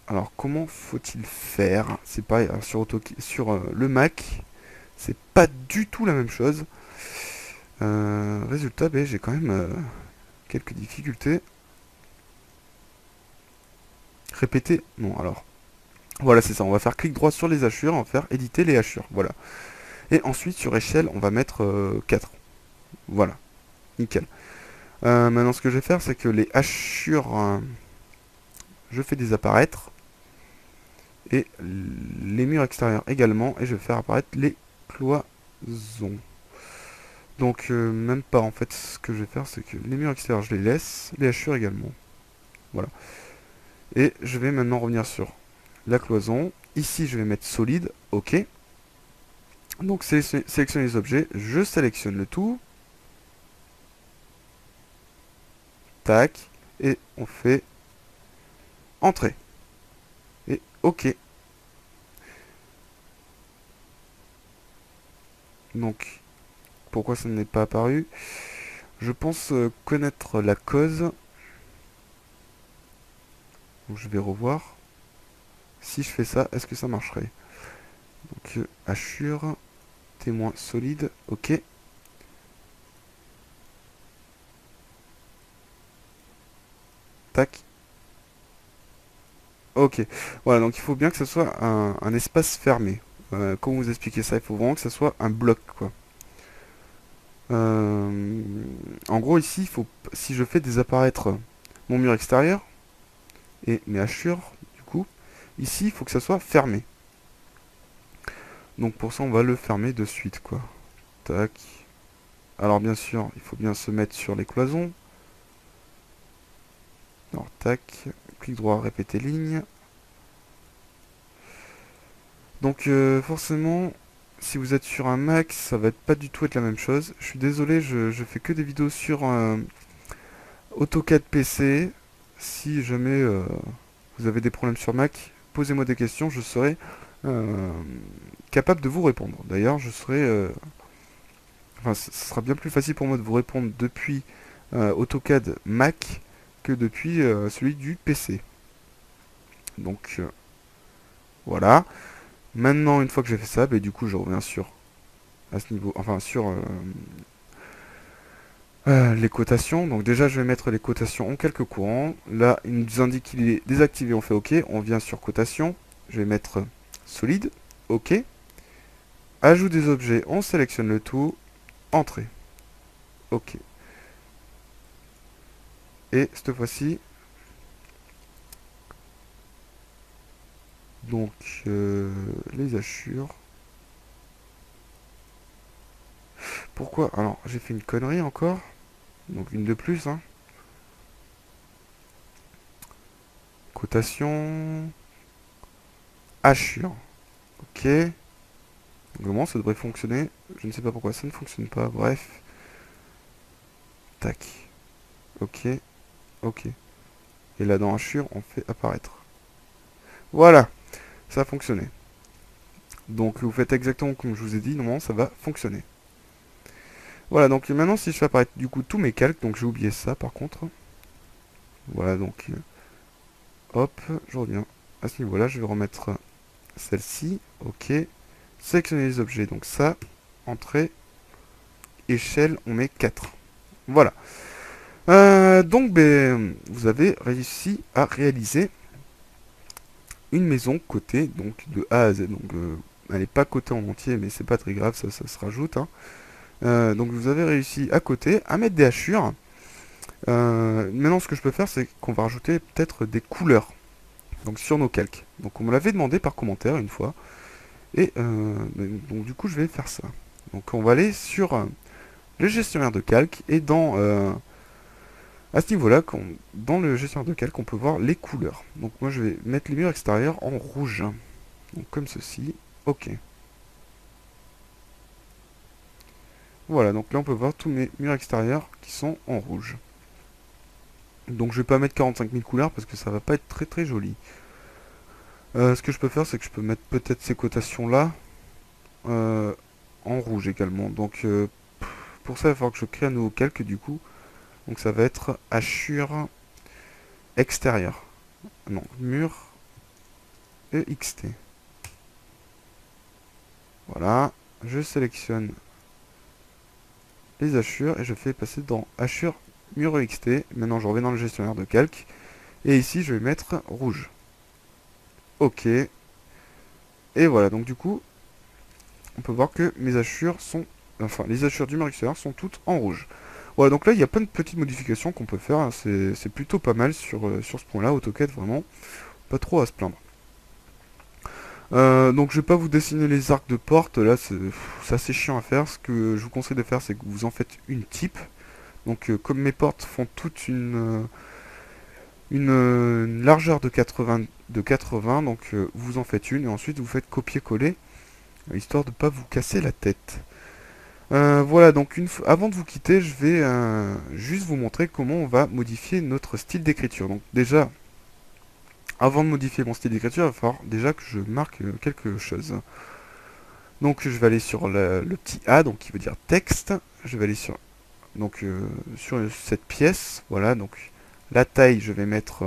alors, comment faut-il faire? C'est pareil, alors, sur le Mac, c'est pas du tout la même chose. Résultat, ben, j'ai quand même quelques difficultés. Répéter. Non, alors. Voilà, c'est ça. On va faire clic droit sur les hachures. On va faire éditer les hachures. Voilà. Et ensuite, sur échelle, on va mettre 4. Voilà, nickel. Maintenant, ce que je vais faire, c'est que les hachures, je fais désapparaître. Et les murs extérieurs également. Et je vais faire apparaître les cloisons. Donc, même pas, en fait, ce que je vais faire, c'est que les murs extérieurs, je les laisse. Les hachures également. Voilà. Et je vais maintenant revenir sur la cloison. Ici, je vais mettre solide. OK. Donc, sélectionner les objets. Je sélectionne le tout. Tac. Et on fait entrée. Et OK. Donc, pourquoi ça n'est pas apparu? Je pense connaître la cause. Donc, je vais revoir. Si je fais ça, est-ce que ça marcherait? Donc, hachure, témoin solide, OK. Tac. Ok. Voilà, donc il faut bien que ce soit un espace fermé. Comment vous expliquer ça? Il faut vraiment que ce soit un bloc, quoi. Euh, En gros, ici, si je fais désapparaître mon mur extérieur et mes hachures, du coup, ici, il faut que ça soit fermé. Donc pour ça, on va le fermer de suite, quoi. Tac. Alors bien sûr, il faut bien se mettre sur les cloisons. Alors tac, clic droit, répéter ligne. Donc forcément, si vous êtes sur un Mac, ça va pas du tout être la même chose. Je suis désolé, je fais que des vidéos sur AutoCAD PC. Si jamais vous avez des problèmes sur Mac, posez-moi des questions, je serai euh, capable de vous répondre. D'ailleurs, je serai... enfin, ce sera bien plus facile pour moi de vous répondre depuis AutoCAD Mac que depuis celui du PC. Donc voilà. Maintenant, une fois que j'ai fait ça, bah, du coup, je reviens sur à ce niveau, enfin sur les cotations. Donc déjà, je vais mettre les cotations en quelques courants. Là, il nous indique qu'il est désactivé, on fait OK. On vient sur cotation. Je vais mettre solide, OK. Ajout des objets, on sélectionne le tout. Entrée, OK. Et cette fois-ci, donc les hachures. Pourquoi? Alors, j'ai fait une connerie encore. Donc une de plus, hein. Cotation. Hachure. OK. Normalement, ça devrait fonctionner. Je ne sais pas pourquoi ça ne fonctionne pas. Bref. Tac. OK. OK. Et là, dans hachure, on fait apparaître. Voilà. Ça a fonctionné. Donc, vous faites exactement comme je vous ai dit. Normalement, ça va fonctionner. Voilà. Donc, maintenant, si je fais apparaître du coup tous mes calques. Donc, j'ai oublié ça par contre. Voilà. Donc, hop. Je reviens à ce niveau-là. Je vais remettre celle-ci. OK. Sélectionner les objets. Donc, ça. Entrée. Échelle. On met 4. Voilà. Donc, ben, vous avez réussi à réaliser une maison cotée donc de A à Z. Donc, elle n'est pas cotée en entier, mais c'est pas très grave, ça se rajoute, hein. Donc, vous avez réussi à coter, à mettre des hachures. Maintenant, ce que je peux faire, c'est qu'on va rajouter peut-être des couleurs. Donc, sur nos calques. Donc, on me l'avait demandé par commentaire une fois. Et donc, du coup, je vais faire ça. Donc, on va aller sur le gestionnaire de calque et dans à ce niveau-là, dans le gestionnaire de calque, on peut voir les couleurs. Donc moi, je vais mettre les murs extérieurs en rouge. Donc comme ceci. OK. Voilà, donc là, on peut voir tous mes murs extérieurs qui sont en rouge. Donc je vais pas mettre 45 000 couleurs parce que ça va pas être très très joli. Ce que je peux faire, c'est que je peux mettre peut-être ces cotations-là en rouge également. Donc pour ça, il va falloir que je crée un nouveau calque du coup. Donc ça va être hachure extérieur. Non, mur EXT. Voilà, je sélectionne les hachures et je fais passer dans hachure mur EXT. Maintenant je reviens dans le gestionnaire de calque et ici je vais mettre rouge. OK. Et voilà, donc du coup, on peut voir que mes hachures sont, enfin les hachures du Mur sont toutes en rouge. Voilà, donc là il y a plein de petites modifications qu'on peut faire, hein. C'est plutôt pas mal sur ce point-là. AutoCAD, vraiment pas trop à se plaindre. Donc je vais pas vous dessiner les arcs de porte, là c'est assez chiant à faire. Ce que je vous conseille de faire, c'est que vous en faites une type. Donc comme mes portes font toute une largeur de 80, donc vous en faites une et ensuite vous faites copier-coller, histoire de ne pas vous casser la tête. Voilà, donc avant de vous quitter, je vais juste vous montrer comment on va modifier notre style d'écriture. Donc déjà, avant de modifier mon style d'écriture, il va falloir déjà que je marque quelque chose. Donc je vais aller sur le petit A, donc qui veut dire texte. Je vais aller sur cette pièce, voilà, donc la taille, je vais mettre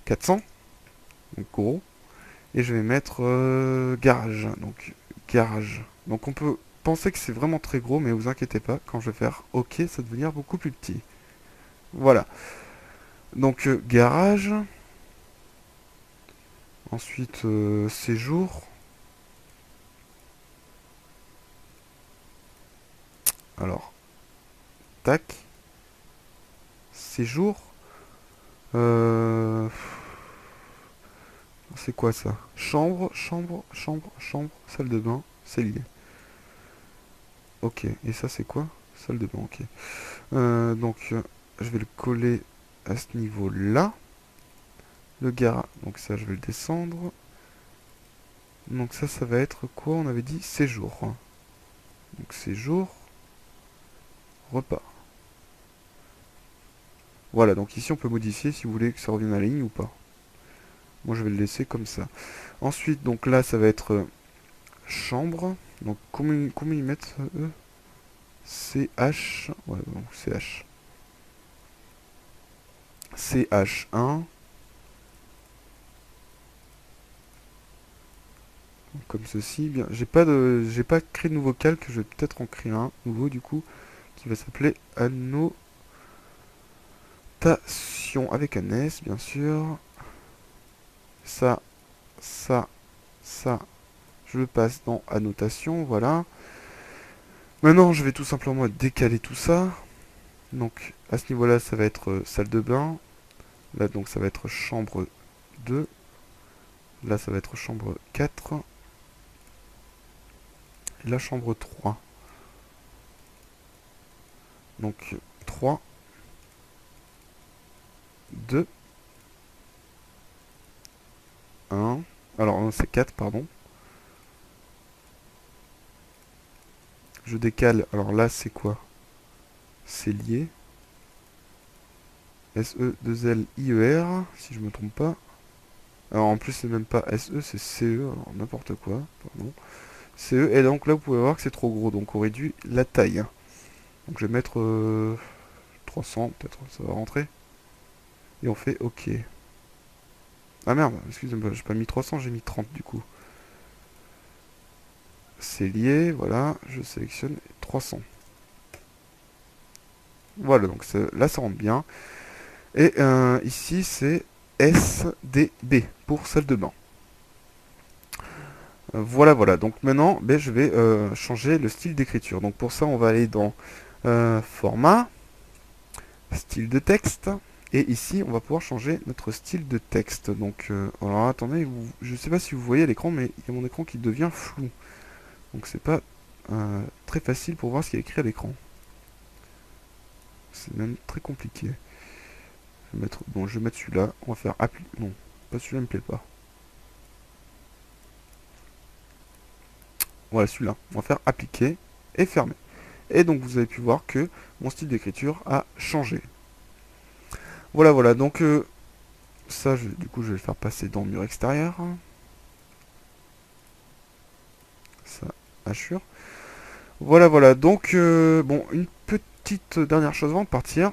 400, donc gros, et je vais mettre garage, donc garage. Donc on peut penser que c'est vraiment très gros, mais vous inquiétez pas, quand je vais faire OK, ça va devenir beaucoup plus petit. Voilà, donc garage, ensuite séjour, alors tac, séjour, euh, c'est quoi ça? Chambre, chambre, chambre, chambre, salle de bain, c'est lié. Ok, et ça c'est quoi? Salle de bain, ok. Je vais le coller à ce niveau-là. Le garage, donc ça je vais le descendre. Donc ça va être quoi? On avait dit séjour. Donc séjour, repas. Voilà, donc ici on peut modifier si vous voulez que ça revienne à la ligne ou pas. Moi je vais le laisser comme ça. Ensuite, donc là ça va être chambre. Donc combien ils mettent eux? CH. Ouais, donc CH. CH1. Comme ceci. Bien, j'ai pas créé de nouveau calque, je vais peut-être en créer un nouveau du coup, qui va s'appeler annotation avec un S, bien sûr. Ça, ça, ça, je le passe dans annotation, voilà. Maintenant, je vais tout simplement décaler tout ça. Donc, à ce niveau-là, ça va être salle de bain. Là, donc, ça va être chambre 2. Là, ça va être chambre 4. Et la chambre 3. Donc, 3, 2, 1. Alors, non, c'est 4, pardon. Je décale. Alors là, c'est quoi? C'est lié. SE2LIER, si je me trompe pas. Alors en plus, c'est même pas SE, c'est CE, alors n'importe quoi. Pardon. CE, et donc là, vous pouvez voir que c'est trop gros, donc on réduit la taille. Donc je vais mettre 300, peut-être, ça va rentrer. Et on fait OK. Ah merde, excusez-moi, j'ai pas mis 300, j'ai mis 30 du coup. C'est lié, voilà, je sélectionne 300. Voilà, donc là ça rentre bien. Et ici c'est SDB pour salle de bain. Voilà, voilà. Donc maintenant, ben, je vais changer le style d'écriture. Donc pour ça, on va aller dans format, style de texte. Et ici, on va pouvoir changer notre style de texte. Donc, alors attendez, je ne sais pas si vous voyez à l'écran, mais il y a mon écran qui devient flou. Donc c'est pas très facile pour voir ce qui est écrit à l'écran. C'est même très compliqué. Bon, je vais mettre celui-là. On va faire appli. Non, pas celui-là, me plaît pas. Voilà, celui-là. On va faire appliquer et fermer. Et donc vous avez pu voir que mon style d'écriture a changé. Voilà, voilà. Donc ça, du coup, je vais le faire passer dans le mur extérieur. Ça, hachure. Voilà, voilà. Donc, bon, une petite dernière chose avant de partir.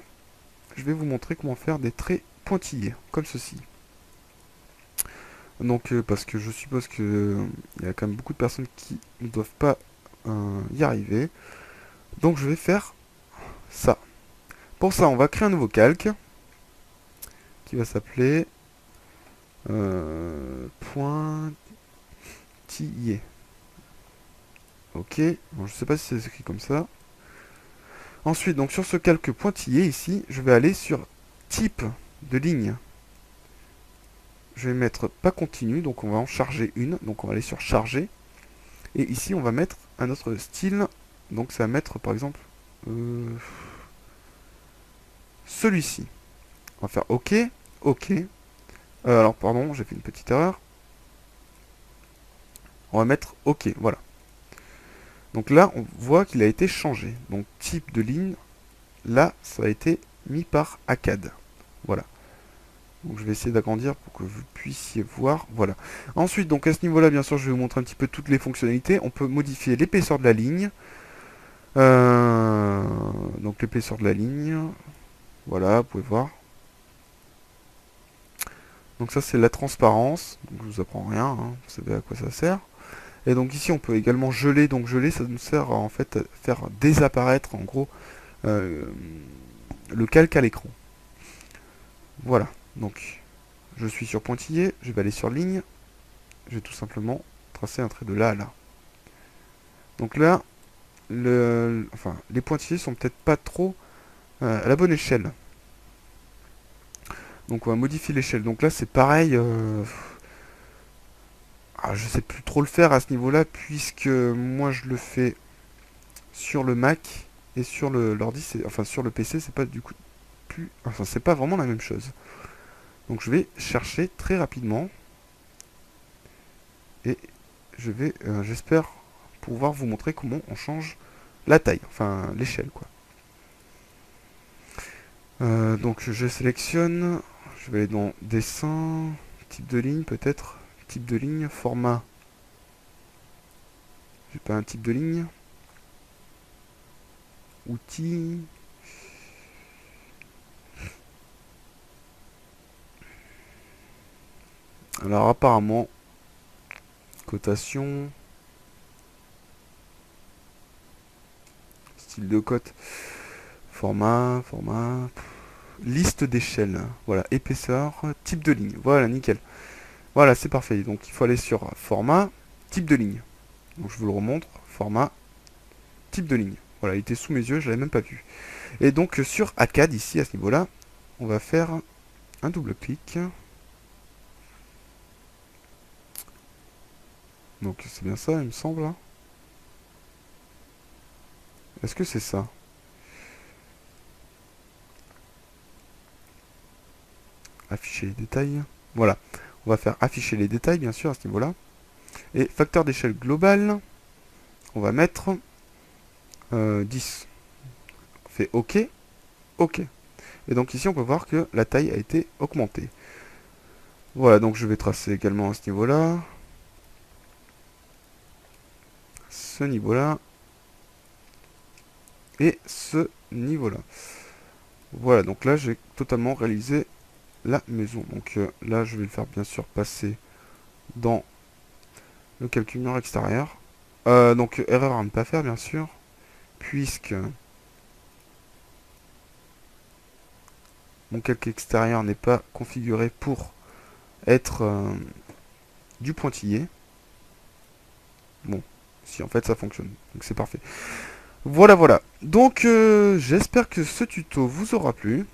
Je vais vous montrer comment faire des traits pointillés, comme ceci. Donc, parce que je suppose que il y a quand même beaucoup de personnes qui ne doivent pas y arriver. Donc, je vais faire ça. Pour ça, on va créer un nouveau calque qui va s'appeler pointillé. Ok, bon, je sais pas si c'est écrit comme ça. Ensuite, donc sur ce calque pointillé ici, je vais aller sur type de ligne. Je vais mettre pas continu, donc on va en charger une. Donc on va aller sur charger. Et ici, on va mettre un autre style. Donc ça va mettre par exemple celui-ci. On va faire OK, OK. Alors pardon, j'ai fait une petite erreur. On va mettre OK, voilà. Donc là, on voit qu'il a été changé. Donc type de ligne, là, ça a été mis par ACAD. Voilà. Donc je vais essayer d'agrandir pour que vous puissiez voir. Voilà. Ensuite, donc à ce niveau-là, bien sûr, je vais vous montrer un petit peu toutes les fonctionnalités. On peut modifier l'épaisseur de la ligne. Donc l'épaisseur de la ligne. Voilà, vous pouvez voir. Donc ça, c'est la transparence. Donc je vous apprends rien, hein. Vous savez à quoi ça sert. Et donc ici, on peut également geler. Donc geler, ça nous sert en fait à faire désapparaître, en gros, le calque à l'écran. Voilà. Donc, je suis sur pointillé. Je vais aller sur ligne. Je vais tout simplement tracer un trait de là à là. Donc là, les pointillés sont peut-être pas trop à la bonne échelle. Donc on va modifier l'échelle. Donc là, c'est pareil. Je sais plus trop le faire à ce niveau-là, puisque moi je le fais sur le Mac et sur l'ordi, enfin sur le PC, c'est pas du coup plus, enfin c'est pas vraiment la même chose. Donc je vais chercher très rapidement et je vais, j'espère pouvoir vous montrer comment on change la taille, enfin l'échelle quoi. Donc je sélectionne, je vais aller dans dessin, type de ligne peut-être, type de ligne, format. J'ai pas un type de ligne. Outils. Alors apparemment, cotation, style de cote, format, liste d'échelle. Voilà, épaisseur, type de ligne. Voilà, nickel. Voilà, c'est parfait. Donc il faut aller sur format, type de ligne. Donc je vous le remontre, format, type de ligne. Voilà, il était sous mes yeux, je l'avais même pas vu. Et donc sur ACAD, ici, à ce niveau-là, on va faire un double clic. Donc c'est bien ça, il me semble. Est-ce que c'est ça? Afficher les détails. Voilà. On va faire afficher les détails, bien sûr, à ce niveau-là. Et facteur d'échelle global, on va mettre 10. On fait OK, OK. Et donc ici, on peut voir que la taille a été augmentée. Voilà, donc je vais tracer également à ce niveau-là. Ce niveau-là. Et ce niveau-là. Voilà, donc là, j'ai totalement réalisé la maison. Donc là, je vais le faire bien sûr passer dans le calcul mur extérieur. Donc erreur à ne pas faire, bien sûr, puisque mon calque extérieur n'est pas configuré pour être du pointillé. Bon, si en fait ça fonctionne, donc c'est parfait. Voilà, voilà. Donc j'espère que ce tuto vous aura plu.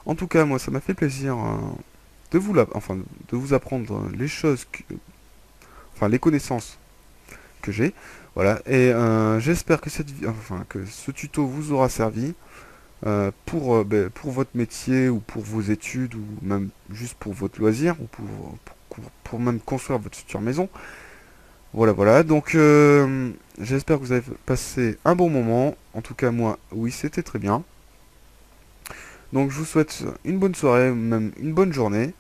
En tout cas, moi, ça m'a fait plaisir de vous apprendre les choses, enfin les connaissances que j'ai. Voilà. Et j'espère que que ce tuto vous aura servi pour votre métier ou pour vos études ou même juste pour votre loisir ou pour même construire votre future maison. Voilà, voilà. Donc j'espère que vous avez passé un bon moment. En tout cas, moi, oui, c'était très bien. Donc je vous souhaite une bonne soirée, même une bonne journée.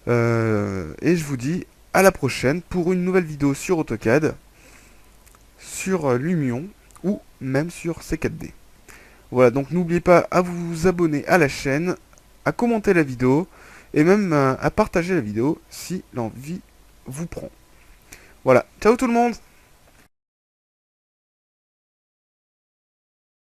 Et je vous dis à la prochaine pour une nouvelle vidéo sur AutoCAD, sur Lumion ou même sur C4D. Voilà, donc n'oubliez pas à vous abonner à la chaîne, à commenter la vidéo et même à partager la vidéo si l'envie vous prend. Voilà, ciao tout le monde!